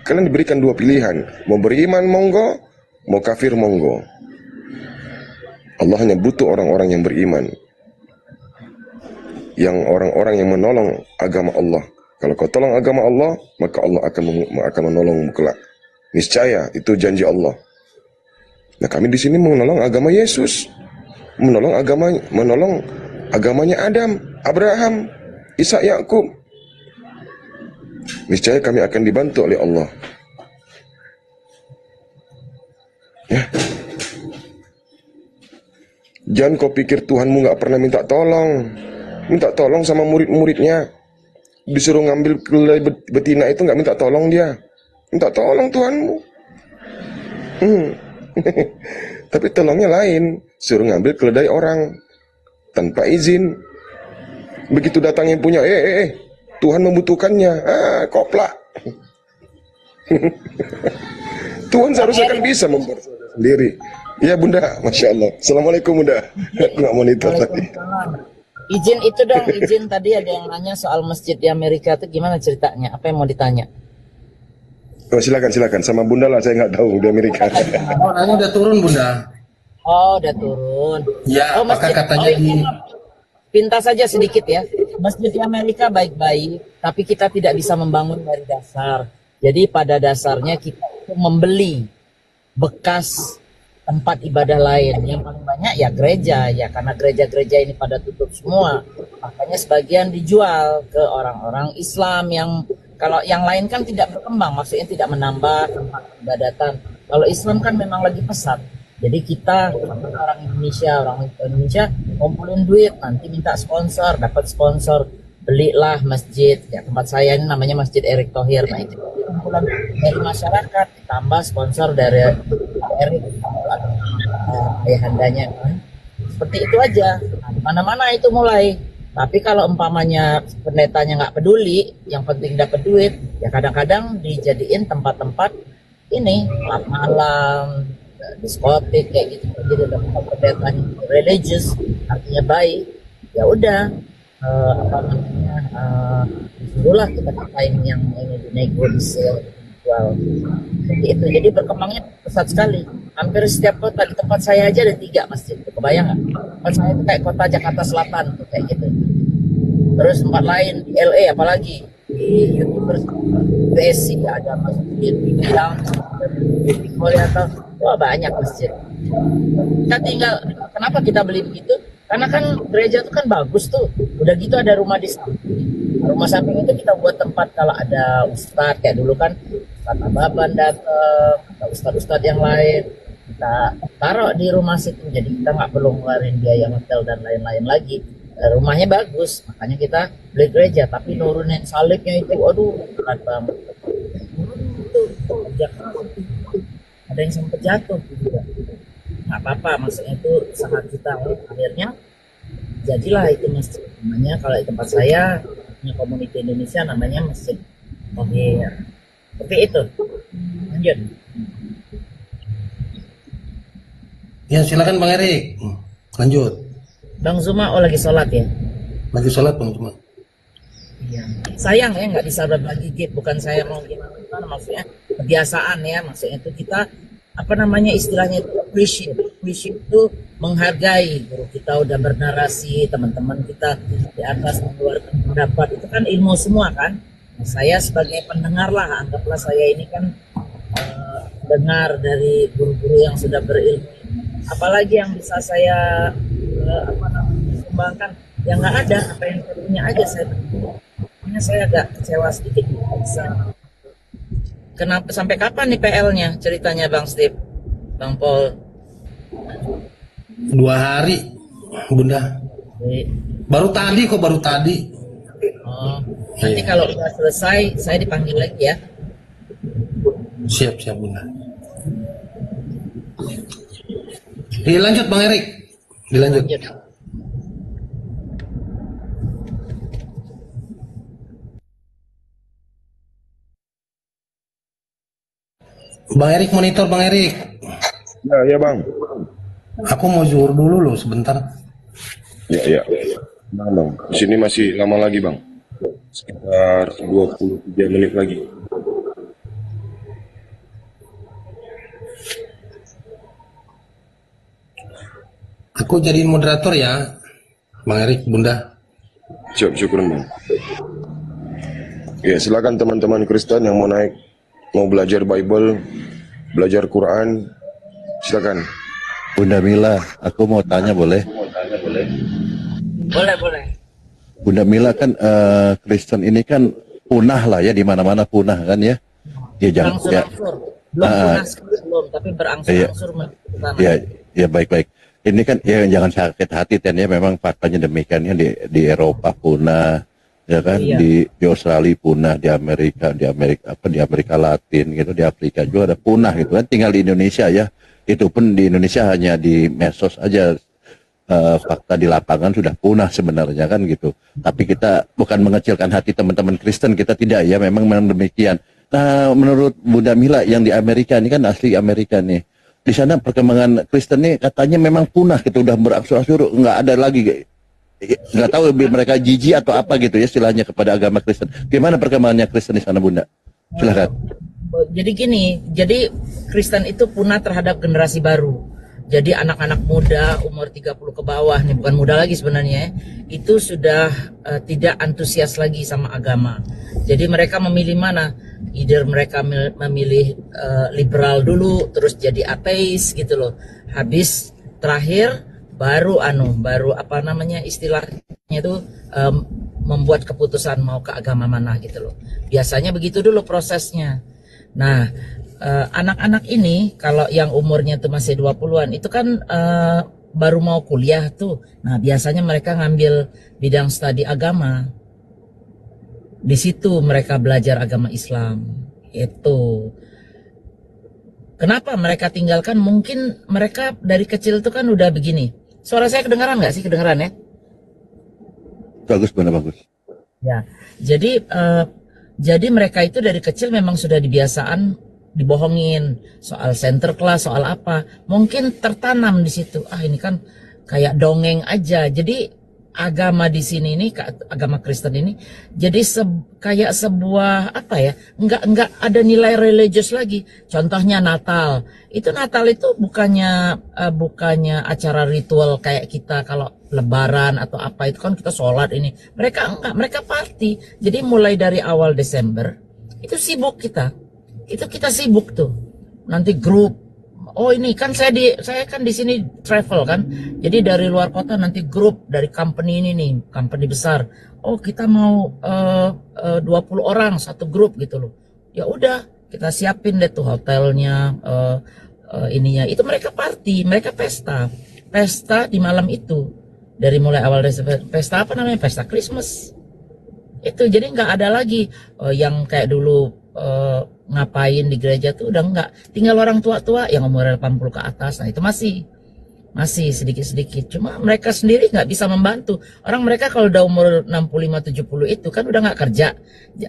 Kalian diberikan dua pilihan, mau beriman monggo, mau kafir monggo. Allah hanya butuh orang-orang yang beriman, yang orang-orang yang menolong agama Allah. Kalau kau tolong agama Allah, maka Allah akan menolongmu kelak. Niscaya itu janji Allah. Nah, kami di sini menolong agama Yesus, menolong agamanya Adam, Abraham, Ishak, Yakub. Niscaya kami akan dibantu oleh Allah. Ya. Jangan kau pikir Tuhanmu nggak pernah minta tolong sama murid-muridnya. Disuruh ngambil keledai betina itu nggak minta tolong dia, minta tolong Tuhanmu. Tapi tolongnya lain, suruh ngambil keledai orang tanpa izin. Begitu datang yang punya, Tuhan membutuhkannya, koplak. Tuhan seharusnya kan bisa membuat sendiri. Ya Bunda, Masya Allah. Assalamualaikum Bunda. Nggak monitor tadi. Izin itu dong, izin tadi ada yang nanya soal masjid di Amerika itu gimana ceritanya? Apa yang mau ditanya? Oh, silakan sama Bunda lah, saya nggak tahu di Amerika. Orangnya udah turun Bunda. Oh, udah turun. Ya, maka katanya pintas saja sedikit ya. Masjid di Amerika baik-baik, tapi kita tidak bisa membangun dari dasar. Jadi pada dasarnya kita membeli bekas tempat ibadah lain. Yang paling banyak ya gereja, ya karena gereja-gereja ini pada tutup semua. Makanya sebagian dijual ke orang-orang Islam yang kalau yang lain kan tidak berkembang, maksudnya tidak menambah tempat ibadatan. Kalau Islam kan memang lagi pesat. Jadi kita orang Indonesia ngumpulin duit, nanti minta sponsor, dapat sponsor, belilah masjid. Ya tempat saya ini namanya Masjid Erick Thohir. Nah itu kumpulan dari masyarakat, ditambah sponsor dari Pak Erick, ayahandanya. Seperti itu aja. Mana-mana itu mulai. Tapi kalau umpamanya pendetanya nggak peduli, yang penting dapat duit, ya kadang-kadang dijadiin tempat-tempat ini klub malam, diskotik kayak gitu. Jadi tempat pendetanya religious, artinya baik. Ya udah, disuruhlah kita ngapain yang ini dinego di jual. Seperti itu. Jadi berkembangnya pesat sekali. Hampir setiap kota, di tempat saya aja ada 3 masjid. Kebayang nggak? Tempat saya itu kayak kota Jakarta Selatan tuh kayak gitu. Terus tempat lain di LA apalagi di USC ada masjid di Down, di Victoria atau banyak masjid. Kita tinggal, kenapa kita beli begitu? Karena kan gereja itu kan bagus tuh. Udah gitu ada rumah di samping. Rumah samping itu kita buat tempat kalau ada ustadz kayak dulu kan Ustadz Ababan datang atau ustadz-ustadz yang lain, kita taruh di rumah situ. Jadi kita nggak perlu ngeluarin biaya hotel dan lain-lain lagi. Rumahnya bagus, makanya kita beli gereja. Tapi nurunin salibnya itu, aduh berat banget. Ada yang sempat jatuh juga. Nggak apa-apa, maksudnya itu usaha kita. Akhirnya jadilah itu masjid. Namanya kalau di tempat saya punya komuniti Indonesia namanya Masjid Thohir. Seperti itu. Lanjut. Ya silakan Bang Erik. Lanjut. Bang Zuma lagi sholat ya? Lagi sholat Bang Zuma. Iya. Sayang ya nggak bisa berbagi gift. Bukan saya mau gimana, maksudnya kebiasaan ya. Maksudnya itu kita istilahnya itu appreciate itu menghargai guru kita udah bernarasi, teman-teman kita di atas mengeluarkan pendapat, itu kan ilmu semua kan. Nah, saya sebagai pendengar lah, anggaplah saya ini kan dengar dari guru-guru yang sudah berilmu. Apalagi yang bisa saya sumbangkan, yang nggak ada, apa yang saya punya aja saya berikan. Makanya saya agak kecewa sedikit. Kenapa sampai kapan nih PL-nya ceritanya Bang Steve, Bang Paul? 2 hari Bunda. Baru tadi. Oh, nanti kalau udah selesai saya dipanggil lagi ya. Siap Bunda. Dilanjut Bang Erik. Dilanjut. Bang Erik, monitor Bang Erik. Ya Bang. Aku mau zuhur dulu loh sebentar. Ya. Bang. Di sini masih lama lagi Bang. Sekitar 23 menit lagi. Aku jadi moderator ya, Bang Erik, Bunda. Siap, syukuran Bang. Ya, silakan teman-teman Kristen yang mau naik, mau belajar Bible, belajar Quran, silakan. Bunda Mila, aku mau tanya boleh? Boleh. Bunda Mila kan Kristen ini kan punah lah ya, di mana-mana punah kan ya. Ya jangan ya. Belum punah belum, tapi berangsur-angsur. Ya baik-baik. Ini kan ya jangan sakit hati dan ya memang faktanya demikian ya di Eropa punah ya kan, di Australia punah, di Amerika Latin gitu, di Afrika juga ada punah gitu kan. Tinggal di Indonesia ya, itu pun di Indonesia hanya di medsos aja, fakta di lapangan sudah punah sebenarnya kan gitu. Tapi kita bukan mengecilkan hati teman-teman Kristen, kita tidak ya, memang demikian. Nah, menurut Bunda Mila yang di Amerika ini kan asli Amerika nih, di sana perkembangan Kristen nih katanya memang punah gitu, udah berangsur-angsur nggak ada lagi, nggak tahu mereka jijik atau apa gitu ya istilahnya kepada agama Kristen. Gimana perkembangannya Kristen di sana Bunda? Silakan. Jadi gini, jadi Kristen itu punah terhadap generasi baru. Jadi anak-anak muda umur 30 ke bawah nih, bukan muda lagi sebenarnya, itu sudah tidak antusias lagi sama agama. Jadi mereka memilih mana? Either mereka memilih liberal dulu, terus jadi ateis gitu loh. Habis terakhir baru apa namanya istilahnya itu membuat keputusan mau ke agama mana gitu loh. Biasanya begitu dulu prosesnya. Nah, anak-anak ini kalau yang umurnya tuh masih 20-an itu kan baru mau kuliah tuh. Nah, biasanya mereka ngambil bidang studi agama. Di situ mereka belajar agama Islam. Itu. Kenapa mereka tinggalkan? Mungkin mereka dari kecil tuh kan udah begini. Suara saya kedengaran nggak sih? Kedengaran ya? Bagus, benar bagus. Ya. Jadi mereka itu dari kecil memang sudah dibiasaan dibohongin soal center class, soal apa. Mungkin tertanam di situ. Ini kan kayak dongeng aja. Jadi agama di sini ini, agama Kristen ini, jadi kayak sebuah apa ya? Enggak ada nilai religius lagi. Contohnya Natal. Natal itu bukannya acara ritual kayak kita kalau Lebaran atau apa itu kan kita sholat ini. Mereka enggak, mereka party. Jadi mulai dari awal Desember itu sibuk kita. Itu kita sibuk tuh. Nanti grup. Oh ini kan saya kan di sini travel kan. Jadi dari luar kota nanti grup dari company ini nih, company besar. Oh kita mau 20 orang satu grup gitu loh. Ya udah kita siapin deh tuh hotelnya, ininya. Itu mereka party, mereka pesta di malam itu. Dari mulai awal Desember, pesta apa namanya? Pesta Christmas. Itu jadi nggak ada lagi yang kayak dulu ngapain di gereja tuh udah enggak. Tinggal orang tua-tua yang umur 80 ke atas. Nah itu masih sedikit-sedikit. Cuma mereka sendiri nggak bisa membantu. Orang mereka kalau udah umur 65-70 itu kan udah nggak kerja.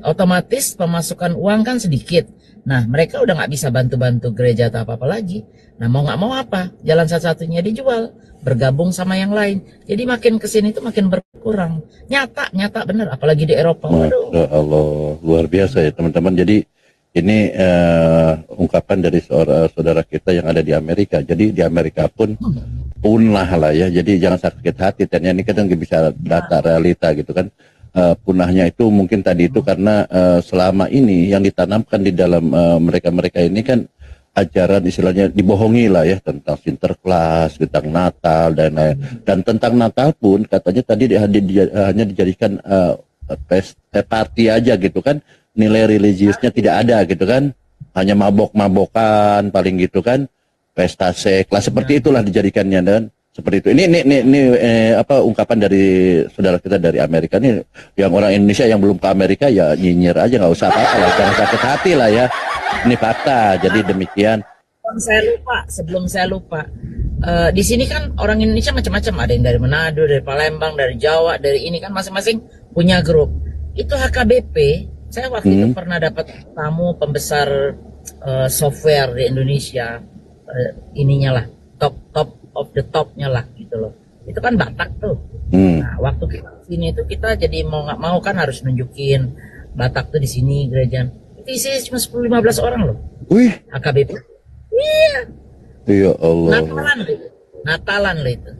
Otomatis pemasukan uang kan sedikit. Nah mereka udah nggak bisa bantu-bantu gereja atau apa-apa lagi. Nah mau nggak mau apa? Jalan satu-satunya dijual. Bergabung sama yang lain. Jadi makin kesini tuh makin berkurang. Nyata bener. Apalagi di Eropa. Masya Allah. Luar biasa ya teman-teman. Jadi ini ungkapan dari saudara kita yang ada di Amerika. Jadi di Amerika pun punah lah ya. Jadi jangan sakit hati. Dan ini kadang bisa data realita gitu kan. Punahnya itu mungkin tadi itu karena selama ini yang ditanamkan di dalam mereka-mereka ini kan ajaran istilahnya dibohongi lah ya tentang Sinterklas, tentang Natal dan lain. Dan tentang Natal pun katanya tadi hanya dijadikan party aja gitu kan. Nilai religiusnya tidak ada gitu kan, hanya mabok-mabokan paling gitu kan, pesta sekelas seperti itulah dijadikannya dan seperti itu. Ini apa ungkapan dari saudara kita dari Amerika nih, yang orang Indonesia yang belum ke Amerika ya nyinyir aja nggak usah apa-apa lah, jangan sakit hati lah ya. Ini fakta. Jadi demikian. Sebelum saya lupa, di sini kan orang Indonesia macam-macam, ada yang dari Manado, dari Palembang, dari Jawa, dari ini kan masing-masing punya grup. Itu HKBP. Saya waktu itu pernah dapat tamu pembesar software di Indonesia, ininya lah, top of the topnya lah gitu loh. Itu kan Batak tuh. Nah, waktu kita sini itu kita jadi mau nggak mau kan harus nunjukin Batak tuh di sini gereja. Itu isinya cuma 10-15 orang loh. Wih. HKBP. Iya. Ya Allah. Natalan loh itu.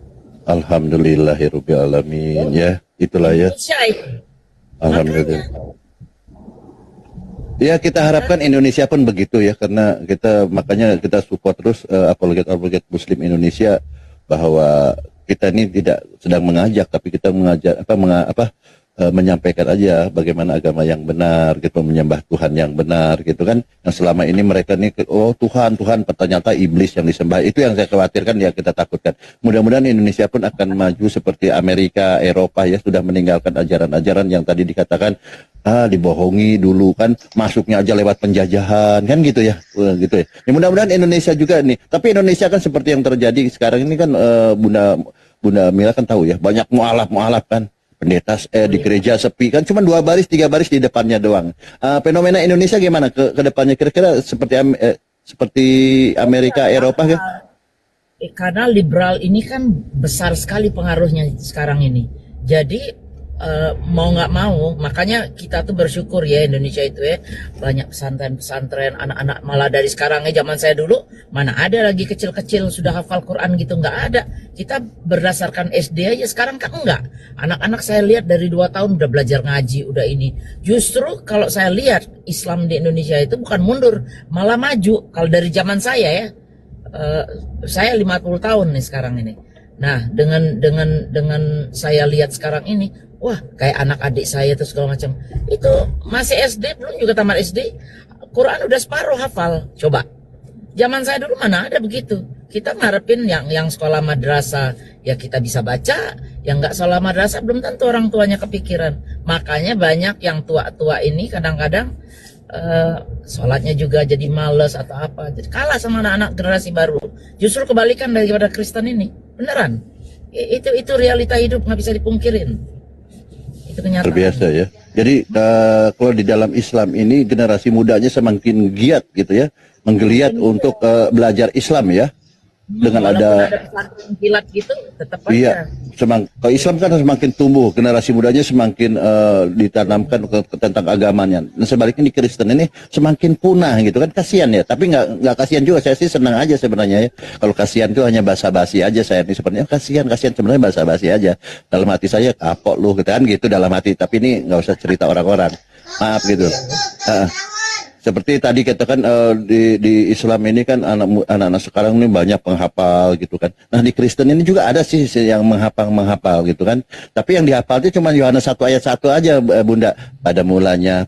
Alhamdulillahirabbil alamin ya. Itulah ya. Alhamdulillah. Ya kita harapkan Indonesia pun begitu ya, karena makanya kita support terus apologet Muslim Indonesia, bahwa kita ini tidak sedang mengajak, tapi kita menyampaikan aja bagaimana agama yang benar gitu, menyembah Tuhan yang benar gitu kan. Yang selama ini mereka nih, oh Tuhan, ternyata iblis yang disembah. Itu yang saya khawatirkan, ya kita takutkan. Mudah-mudahan Indonesia pun akan maju seperti Amerika, Eropa ya, sudah meninggalkan ajaran-ajaran yang tadi dikatakan dibohongi dulu kan, masuknya aja lewat penjajahan kan gitu ya. Gitu ya. Mudah-mudahan Indonesia juga nih. Tapi Indonesia kan seperti yang terjadi sekarang ini kan, Bunda Mila kan tahu ya, banyak mualaf kan. Pendeta di gereja sepi kan, cuma 2 baris 3 baris di depannya doang. Fenomena Indonesia gimana ke depannya, kira-kira seperti Amerika, Eropa kan? Karena liberal ini kan besar sekali pengaruhnya sekarang ini. Jadi mau nggak mau, makanya kita tuh bersyukur ya Indonesia itu ya, banyak pesantren-pesantren, anak-anak malah dari sekarang ya. Zaman saya dulu mana ada lagi kecil-kecil sudah hafal Quran gitu, nggak ada. Kita berdasarkan SD aja, sekarang kan enggak. Anak-anak saya lihat dari 2 tahun udah belajar ngaji, udah ini. Justru kalau saya lihat Islam di Indonesia itu bukan mundur, malah maju. Kalau dari zaman saya ya, saya 50 tahun nih sekarang ini. Nah, dengan saya lihat sekarang ini, wah kayak anak adik saya tuh segala macam. Itu masih SD, belum juga tamat SD, Quran udah separuh hafal. Coba. Zaman saya dulu mana ada begitu. Kita ngarepin yang sekolah madrasah ya kita bisa baca, yang nggak sekolah madrasah belum tentu orang tuanya kepikiran. Makanya banyak yang tua-tua ini kadang-kadang sholatnya juga jadi males atau apa, jadi kalah sama anak-anak generasi baru. Justru kebalikan daripada Kristen ini, beneran. Itu realita hidup, nggak bisa dipungkirin. Itu kenyataan. Terbiasa ya. Jadi kalau di dalam Islam ini generasi mudanya semakin giat gitu ya, menggeliat untuk belajar Islam ya. Dengan ada kilat gitu tetap aja. Iya, kalau Islam kan semakin tumbuh, generasi mudanya semakin ditanamkan tentang agamanya. Nah sebaliknya di Kristen ini semakin punah gitu kan, kasihan ya. Tapi nggak kasihan juga, saya sih senang aja sebenarnya ya. Kalau kasihan itu hanya basa-basi aja, saya ini sebenarnya kasihan sebenarnya basa-basi aja. Dalam hati saya kapok lu gitu kan gitu dalam hati. Tapi ini nggak usah cerita orang-orang, maaf gitu. Seperti tadi katakan di Islam ini kan anak-anak sekarang ini banyak penghafal gitu kan. Nah di Kristen ini juga ada sih yang menghafal gitu kan. Tapi yang dihafal itu cuma Yohanes 1 ayat 1 aja Bunda. Pada mulanya.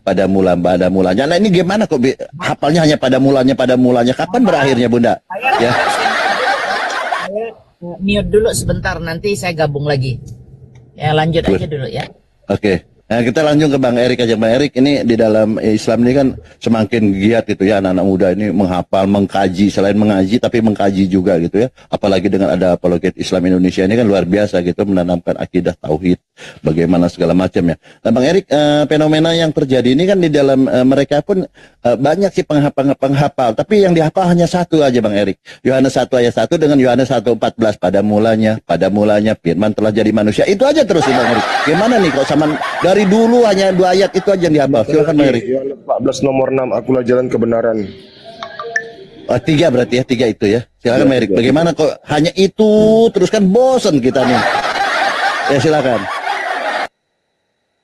Nah ini gimana kok hafalnya hanya pada mulanya. Kapan berakhirnya Bunda? Ya. Saya mute dulu sebentar, nanti saya gabung lagi. Ya lanjut aja dulu ya. Oke. Nah kita lanjut ke Bang Erik aja. Bang Erik ini di dalam Islam ini kan semakin giat gitu ya, anak-anak muda ini menghafal, mengkaji, selain mengaji tapi mengkaji juga gitu ya. Apalagi dengan ada apologet Islam Indonesia ini kan luar biasa gitu, menanamkan akidah tauhid, bagaimana segala macam ya. Nah Bang Erik, fenomena yang terjadi ini kan di dalam mereka pun banyak sih penghafal, tapi yang dihafal hanya satu aja Bang Erik. Yohanes 1 ayat 1 dengan Yohanes 1:14, pada mulanya firman telah jadi manusia. Itu aja terus ya Bang Erik. Gimana nih kok sama dari dulu hanya 2 ayat itu aja yang dihafal. Silakan Bang Erik. Yohanes 14 nomor 6, akulah jalan kebenaran. 3 berarti ya, 3 itu ya. Silakan Bang Erik. Bagaimana kok hanya itu terus, kan bosan kita nih. Ya silakan.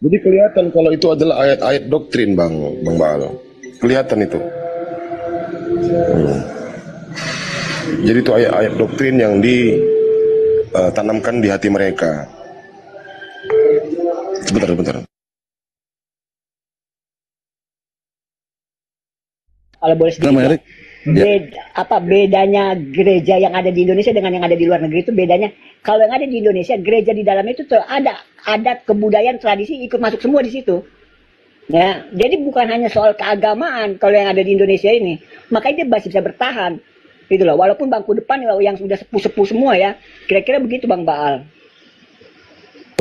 Jadi kelihatan kalau itu adalah ayat-ayat doktrin Bang Baal. Kelihatan itu. Jadi itu ayat-ayat doktrin yang ditanamkan di hati mereka. Sebentar. Kalau boleh sedikit. Bedanya gereja yang ada di Indonesia dengan yang ada di luar negeri itu bedanya. Kalau yang ada di Indonesia, gereja di dalamnya itu ada adat, kebudayaan, tradisi ikut masuk semua di situ. Ya, jadi bukan hanya soal keagamaan kalau yang ada di Indonesia ini. Makanya dia masih bisa bertahan. Gitu loh. Walaupun bangku depan yang sudah sepuh-sepuh semua ya. Kira-kira begitu Bang Baal.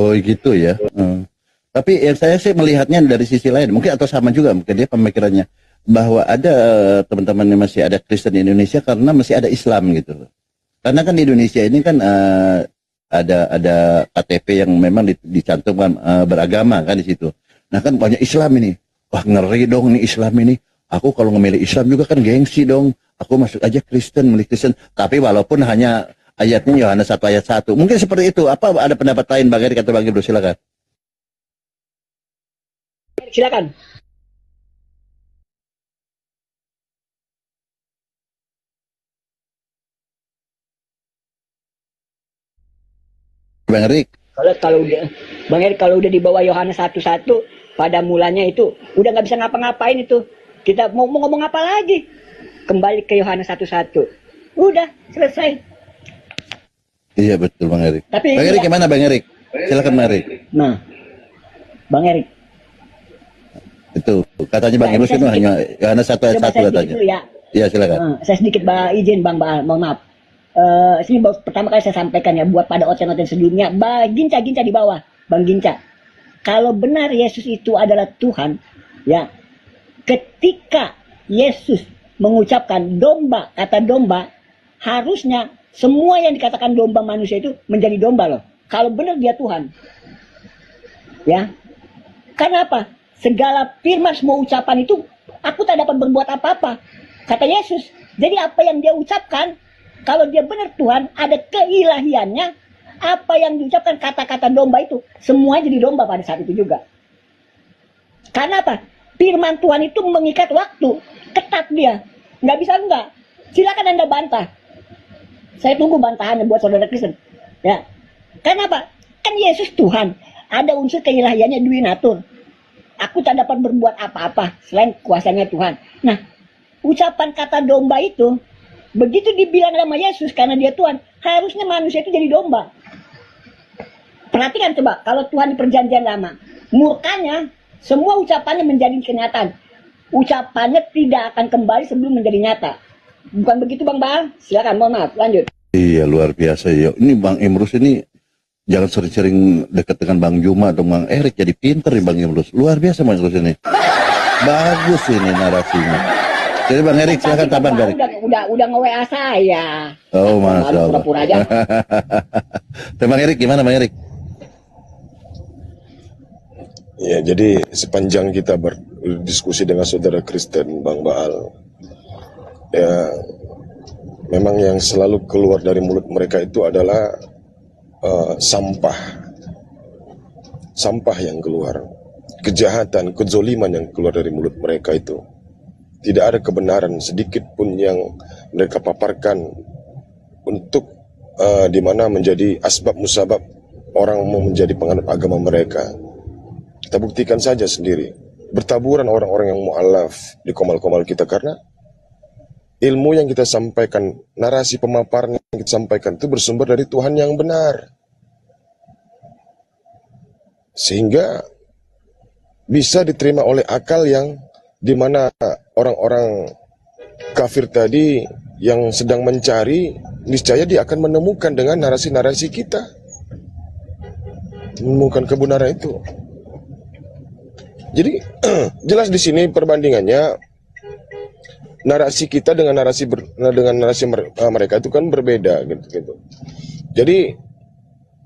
Oh gitu ya. Tapi yang saya sih melihatnya dari sisi lain, mungkin atau sama juga mungkin dia pemikirannya. bahwa ada teman-teman yang masih ada Kristen di Indonesia karena masih ada Islam gitu loh. Karena kan di Indonesia ini kan ada KTP yang memang dicantumkan beragama kan di situ. Nah kan banyak Islam ini. Wah ngeri dong nih Islam ini. Aku kalau ngemilih Islam juga kan gengsi dong. Aku masuk aja Kristen, milih Kristen. Tapi walaupun hanya ayatnya Yohanes 1 ayat 1. Mungkin seperti itu. Apa ada pendapat lain Bang Erik atau Bang Ibnu? Silakan. Silakan. Bang Erik. Kalau udah Bang Erik, kalau udah di bawah Yohanes 1:1 pada mulanya itu udah nggak bisa ngapa-ngapain itu. Kita mau ngomong apa lagi? Kembali ke Yohanes 1:1. Udah selesai. Iya betul Bang Erik. Tapi Bang Erik gimana Bang Erik? Silakan Bang Erik. Nah, Bang Erik. Itu katanya Bang Ibnu itu hanya Yohanes 1 ayat 1 katanya. Ya. Iya silakan. Saya sedikit izin Bang Baal, mohon maaf. Sini pertama kali saya sampaikan ya buat pada oten-oten sedunia, Ginca di bawah, Bang Ginca. Kalau benar Yesus itu adalah Tuhan, ya, ketika Yesus mengucapkan domba, kata domba, harusnya semua yang dikatakan domba manusia itu menjadi domba loh. Kalau benar dia Tuhan, ya. Karena apa? Segala firman semua ucapan itu, aku tak dapat berbuat apa-apa, kata Yesus. Jadi apa yang dia ucapkan, kalau dia benar Tuhan, ada keilahiannya, apa yang diucapkan kata-kata domba itu, semua jadi domba pada saat itu juga. Karena apa? Firman Tuhan itu mengikat waktu, ketat dia. Nggak bisa enggak. Silakan Anda bantah. Saya tunggu bantahannya buat saudara Kristen. Ya. Karena apa? Kan Yesus Tuhan. Ada unsur keilahiannya duinatur. Aku tak dapat berbuat apa-apa selain kuasanya Tuhan. Nah, ucapan kata domba itu, begitu dibilang sama Yesus karena dia Tuhan, harusnya manusia itu jadi domba. Perhatikan coba, kalau Tuhan di perjanjian lama, murkanya, semua ucapannya menjadi kenyataan. Ucapannya tidak akan kembali sebelum menjadi nyata. Bukan begitu Bang Baal? Silakan, mohon maaf, lanjut. Iya luar biasa ya. Ini Bang Imrus ini jangan sering-sering dekat dengan Bang Juma atau Bang Erik, jadi pinter nih Bang Imrus. Luar biasa Bang Imrus ini. Bagus ini narasinya. Jadi Bang Erik silakan tambah Bang Erik. Udah nge-WA saya. Oh Masya Allah. Pura-pura aja. Bang Erik gimana Bang Erik? Ya, jadi sepanjang kita berdiskusi dengan saudara Kristen, Bang Baal, ya memang yang selalu keluar dari mulut mereka itu adalah sampah yang keluar, kejahatan, kezoliman yang keluar dari mulut mereka itu. Tidak ada kebenaran sedikit pun yang mereka paparkan untuk di mana menjadi asbab musabab orang mau menjadi penganut agama mereka. Kita buktikan saja sendiri. Bertaburan orang-orang yang mu'alaf di komal-komal kita karena ilmu yang kita sampaikan, narasi pemaparan yang kita sampaikan itu bersumber dari Tuhan yang benar. Sehingga bisa diterima oleh akal yang di mana orang-orang kafir tadi yang sedang mencari, niscaya dia akan menemukan dengan narasi-narasi kita. Menemukan kebenaran itu. Jadi jelas di sini perbandingannya narasi kita dengan narasi mereka itu kan berbeda gitu. Jadi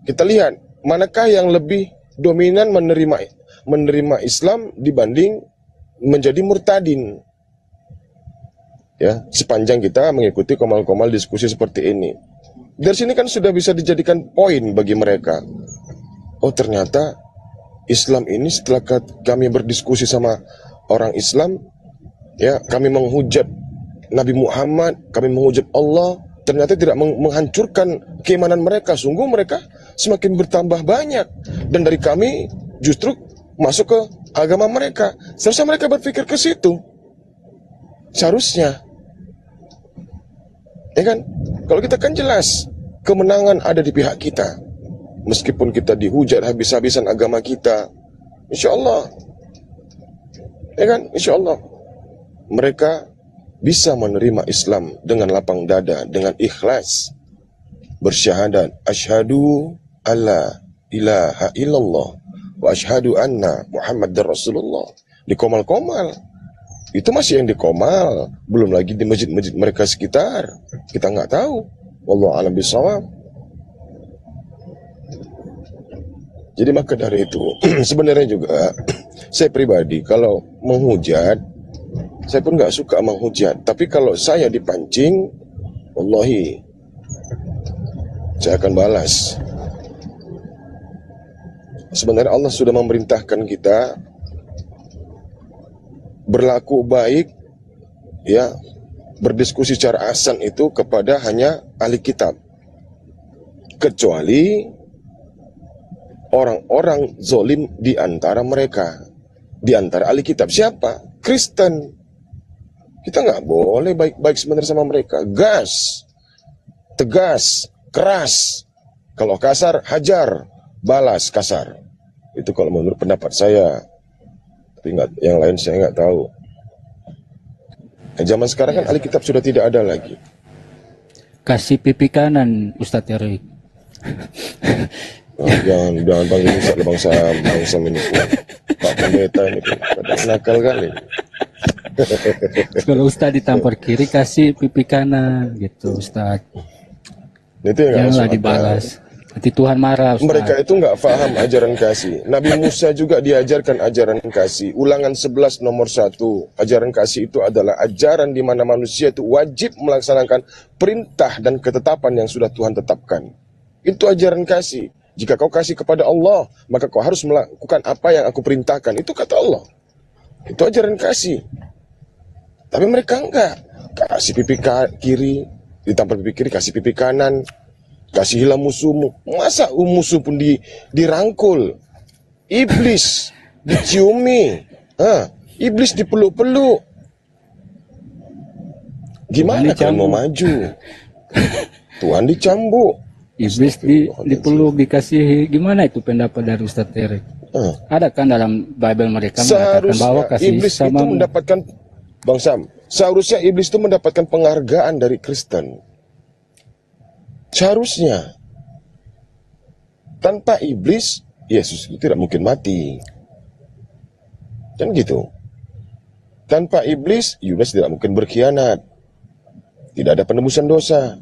kita lihat manakah yang lebih dominan menerima Islam dibanding menjadi murtadin. Ya, sepanjang kita mengikuti komal-komal diskusi seperti ini. Dari sini kan sudah bisa dijadikan poin bagi mereka. Oh, ternyata Islam ini setelah kami berdiskusi sama orang Islam, ya, kami menghujat Nabi Muhammad, kami menghujat Allah, ternyata tidak menghancurkan keimanan mereka. Sungguh mereka semakin bertambah banyak. Dan dari kami justru masuk ke agama mereka. Seharusnya mereka berpikir ke situ. Seharusnya. Ya kan? Kalau kita kan jelas, kemenangan ada di pihak kita. Meskipun kita dihujat habis-habisan agama kita, insya Allah, ya kan, insya Allah mereka bisa menerima Islam dengan lapang dada, dengan ikhlas, bersyahadat, asyhadu alla ilaha illallah wa asyhadu anna Muhammadar Rasulullah, di komal-komal. Itu masih yang di Komal, belum lagi di masjid-masjid mereka sekitar. Kita nggak tahu. Wallahu a'lam bishawab. Jadi maka dari itu, sebenarnya juga saya pribadi kalau menghujat, saya pun nggak suka menghujat. Tapi kalau saya dipancing, wallahi, saya akan balas. Sebenarnya Allah sudah memerintahkan kita berlaku baik, ya, berdiskusi secara ahsan itu kepada hanya ahli kitab, kecuali orang-orang zolim di antara mereka, di antara ahli kitab. Siapa? Kristen. Kita nggak boleh baik-baik sebenarnya sama mereka. Gas, tegas, keras. Kalau kasar, hajar, balas kasar. Itu kalau menurut pendapat saya. Tapi yang lain saya nggak tahu. Zaman sekarang kan ahli kitab sudah tidak ada lagi. Kasih pipi kanan, Ustadz Erik. Jangan panggil Ustaz bangsa ini. Pak Pendeta ini kadang nakal kali. Kalau Ustadz ditampar kiri, kasih pipi kanan, gitu Ustadz. Itu yang janganlah dibalas. Nanti Tuhan marah, Ustaz. Mereka itu nggak paham ajaran kasih. Nabi Musa juga diajarkan ajaran kasih. Ulangan 11 nomor 1. Ajaran kasih itu adalah ajaran di mana manusia itu wajib melaksanakan perintah dan ketetapan yang sudah Tuhan tetapkan. Itu ajaran kasih. Jika kau kasih kepada Allah, maka kau harus melakukan apa yang aku perintahkan. Itu kata Allah. Itu ajaran kasih. Tapi mereka enggak. Kasih pipi kiri, ditampar pipi kiri, kasih pipi kanan. Kasihilah musuhmu. Masa musuh pun dirangkul? Iblis diciumi. Iblis dipeluk-peluk. Gimana kalau mau maju? Tuhan dicambuk. Iblis dipeluk, dikasih. Gimana itu pendapat dari Ustadz Erik? Ada kan dalam Bible mereka mengatakan bahwa kasih iblis sama itu mendapatkan, Bang Sam, seharusnya iblis itu mendapatkan penghargaan dari Kristen. Seharusnya. Tanpa iblis, Yesus itu tidak mungkin mati. Kan gitu. Tanpa iblis, Yudas tidak mungkin berkhianat. Tidak ada penebusan dosa.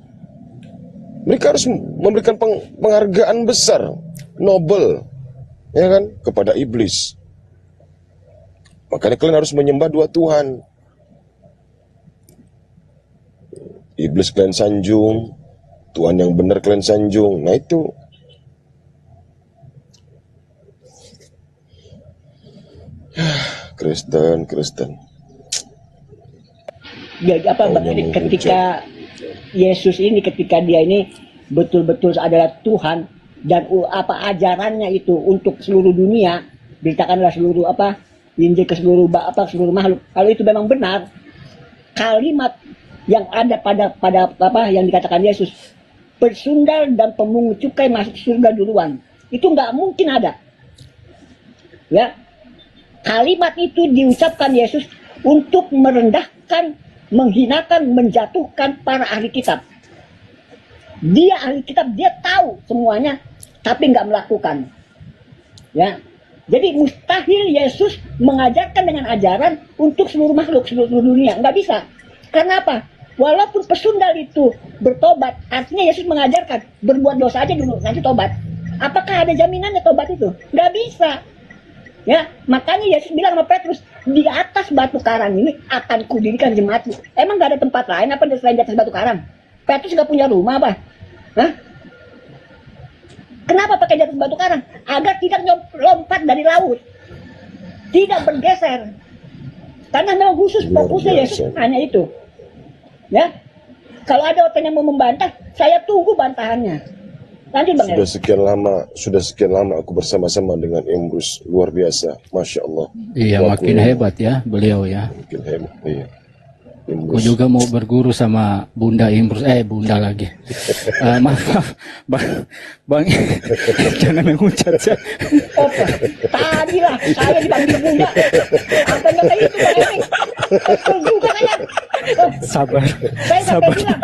Mereka harus memberikan penghargaan besar, Nobel, ya kan, kepada iblis. Makanya kalian harus menyembah dua Tuhan. Iblis kalian sanjung, Tuhan yang benar kalian sanjung. Nah itu. Kristen. Jadi apa ketika Yesus ini, ketika dia ini betul-betul adalah Tuhan dan apa ajarannya itu untuk seluruh dunia, beritakanlah seluruh Injil ke seluruh makhluk. Kalau itu memang benar, kalimat yang ada pada yang dikatakan Yesus, persundal dan pemungut cukai masuk surga duluan, itu nggak mungkin ada. Ya, kalimat itu diucapkan Yesus untuk merendahkan, menghinakan, menjatuhkan para ahli kitab. Dia ahli kitab, dia tahu semuanya, tapi nggak melakukan. Ya, jadi mustahil Yesus mengajarkan dengan ajaran untuk seluruh makhluk, seluruh dunia. Nggak bisa. Karena apa? Walaupun pesundal itu bertobat, artinya Yesus mengajarkan berbuat dosa aja dulu, nanti tobat. Apakah ada jaminannya tobat itu? Nggak bisa. Ya, makanya Yesus bilang sama Petrus, di atas batu karang ini akan kudirikan jemaatku. Emang gak ada tempat lain apa selain di atas batu karang? Petrus gak punya rumah apa? Hah? Kenapa pakai di atas batu karang? Agar tidak lompat dari laut, tidak bergeser. Karena memang khusus fokusnya Yesus hanya itu. Ya, kalau ada orang yang mau membantah, saya tunggu bantahannya. Nanti Bang Sudah sekian lama aku bersama-sama dengan Imrus, luar biasa, Masya Allah. Iya, makin hebat ya beliau ya. Makin hebat, iya. Aku juga mau berguru sama Bunda Imrus, Bunda lagi. Maaf, Bang, jangan mengucat ya. Tadi lah, saya dipanggil Bunda. Apa yang kayak itu, Bang Erik? Betul juga saya. Sabar. Saya sampai bilang,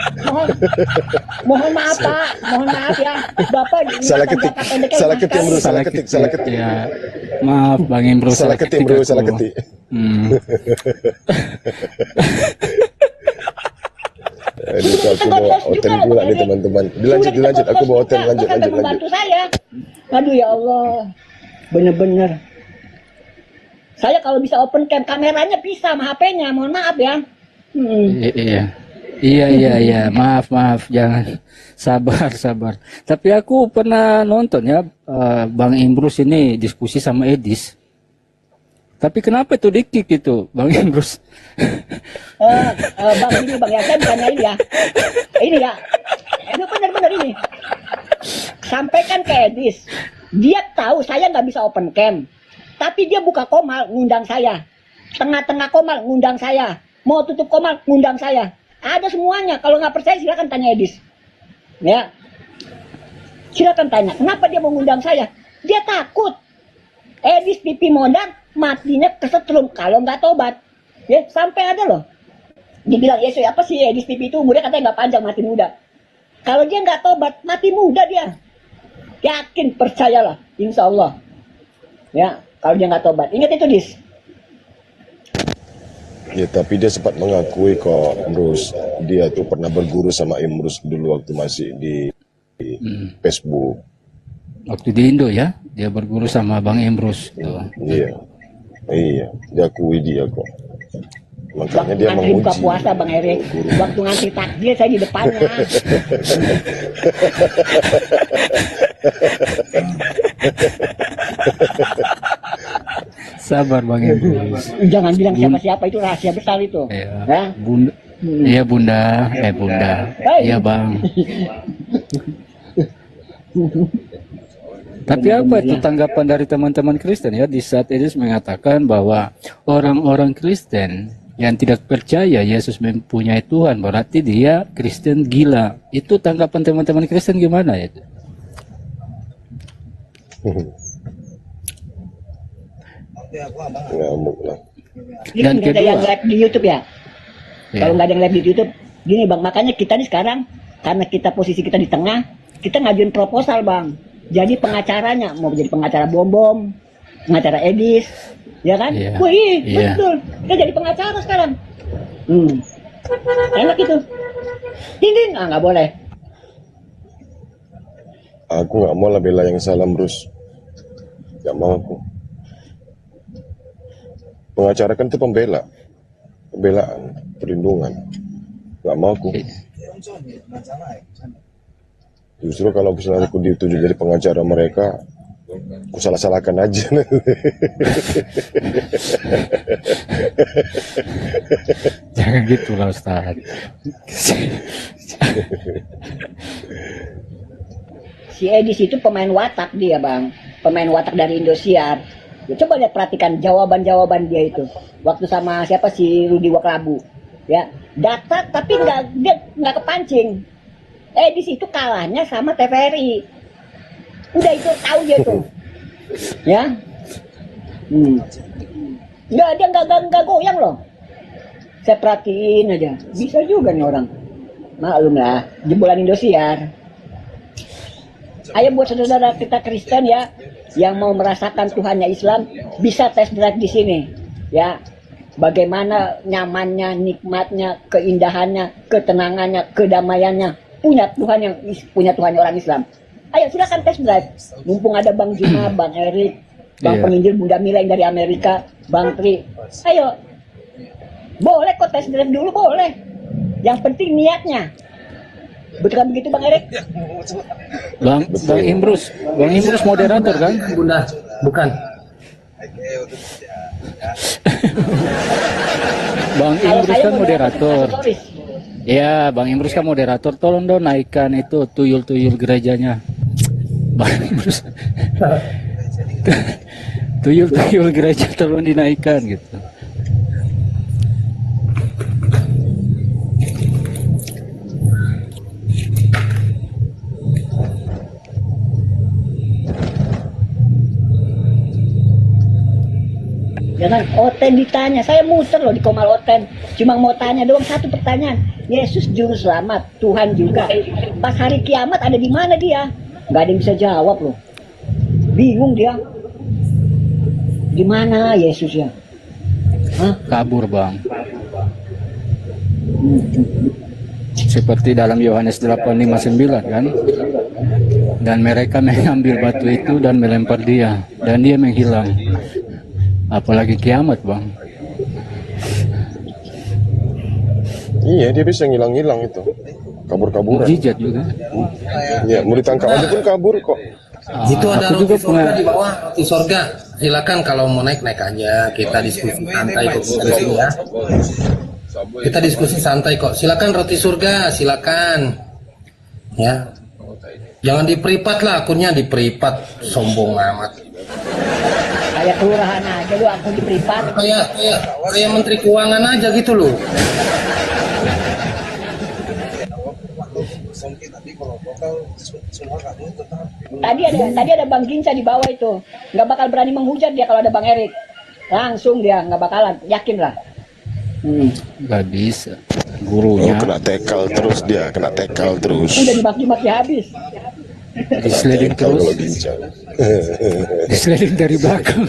mohon maaf Pak, mohon maaf ya, Bapak. Salah ketik. Ya, maaf Bang Imrus. Salah ketik. Itu aku bawa Oten pula nih teman-teman. Dilanjut, aku bawa Oten, lanjut. Membantu saya. Aduh ya Allah, bener-bener. Saya kalau bisa open cam kameranya bisa sama HP-nya, mohon maaf ya. Iya, maaf, jangan sabar. Tapi aku pernah nonton ya, Bang Imrus ini diskusi sama Edis. Tapi kenapa itu di-kick itu, Bang Imrus? Bang ini Bang ya, saya bukannya ini ya. Ini ya, itu benar-benar ini. Sampaikan ke Edis, dia tahu saya nggak bisa open cam, tapi dia buka komal ngundang saya. Tengah-tengah komal ngundang saya. Mau tutup komal ngundang saya. Ada semuanya. Kalau nggak percaya silakan tanya Edis. Ya, silakan tanya. Kenapa dia mau ngundang saya? Dia takut. Edis pipi modar, matinya kesetrum kalau nggak tobat. Ya, sampai ada loh. Dibilang Yesus apa sih Edis pipi itu umurnya katanya nggak panjang, mati muda. Kalau dia nggak tobat, mati muda dia. Yakin, percayalah, insya Allah. Ya, kalau dia nggak tobat. Ingat itu, Dis. Ya, tapi dia sempat mengakui kok, Imrus. Dia tuh pernah berguru sama Imrus dulu waktu masih di Facebook. Waktu di Indo ya, dia berguru sama Bang Imrus. Iya, diakui dia kok. Makanya dia ngantri buka menguji. puasa Bang Erik. Waktu ngantri takjil saya di depannya. Sabar Bang Imrus. Jangan bilang siapa-siapa, itu rahasia besar itu. Ya. Bunda. Iya Bunda. Bunda. Iya Bang. Tapi apa itu tanggapan dari teman-teman Kristen ya di saat Yesus mengatakan bahwa orang-orang Kristen yang tidak percaya Yesus mempunyai Tuhan berarti dia Kristen gila. Itu tanggapan teman-teman Kristen gimana ya? Ngamuk lah. Ini nggak ada yang live di YouTube ya? Kalau nggak ada yang live di YouTube, gini Bang, makanya kita nih sekarang karena kita posisi kita di tengah, kita ngajuin proposal Bang. Jadi pengacaranya mau jadi pengacara Bom, pengacara Edis, ya kan? Wih, betul. Kita jadi pengacara sekarang. Enak itu. Ding, nggak boleh. Aku nggak mau lah bela yang salah, Bruce. Nggak mau aku. Pengacara kan itu pembelaan, perlindungan. Nggak mau aku. Justru kalau misalnya aku dituju jadi pengacara mereka, aku salah-salahkan aja. Jangan gitu lah Ustaz. Si Edis itu pemain watak dia Bang, pemain watak dari Indosiar. Ya, coba lihat perhatikan jawaban-jawaban dia itu. Waktu sama siapa si Rudi Waklabu, ya data tapi nggak kepancing. Edis itu kalahnya sama TVRI. Udah itu tahu dia tuh, ya. Dia nggak goyang loh. Saya perhatiin aja, bisa juga nih orang. Maklum lah, jebolan Indosiar. Ayo buat saudara kita Kristen ya, yang mau merasakan Tuhannya Islam, bisa test drive di sini, ya. Bagaimana nyamannya, nikmatnya, keindahannya, ketenangannya, kedamaiannya, punya Tuhan orang Islam. Ayo silakan test drive. Mumpung ada Bang Juma, Bang Erik, Bang Penginjil Bunda Mila yang dari Amerika, Bang Tri. Ayo, boleh kok test drive dulu, boleh. Yang penting niatnya. Betul kan begitu Bang Erik? Bang Imrus moderator kan? Bunda, bukan. Bang Imrus kan moderator. Ya, Bang Imrus kan moderator. Tolong dong naikkan itu tuyul-tuyul gerejanya. Bang Imrus. Tuyul-tuyul gereja tolong dinaikkan gitu. Jangan Oten ditanya, saya muter loh di Komal Oten. Cuma mau tanya doang satu pertanyaan. Yesus juru selamat, Tuhan juga. Pas hari kiamat ada di mana dia? Nggak ada yang bisa jawab loh. Bingung dia. Di mana Yesus ya? kabur bang. Seperti dalam Yohanes 8:59 kan, dan mereka mengambil batu itu dan melempar dia, dan dia menghilang. Apalagi kiamat bang. Iya, dia bisa ngilang-ngilang itu. Kabur-kaburan. Mujizat juga. Ya, murid tangkapannya pun kabur kok. Itu ada aku juga roti sorga di bawah, roti sorga. Silakan kalau mau naik aja. Kita diskusi santai kok di sini ya. Kita diskusi santai kok. Silakan roti surga, silakan. Ya. Jangan diperipat lah, akunnya diperipat, sombong amat. Kayak kelurahan aja lu aku di privat. Kayak menteri keuangan aja gitu loh. Tadi ada Bang Ginca di bawah itu, nggak bakal berani menghujat dia kalau ada Bang Erik. Langsung dia nggak bakalan, yakin lah. Nggak bisa. Gurunya. Kena tekal terus dia, kena tekal terus. Udah dimaki-maki habis. Diseliding terus. Diseliding dari belakang.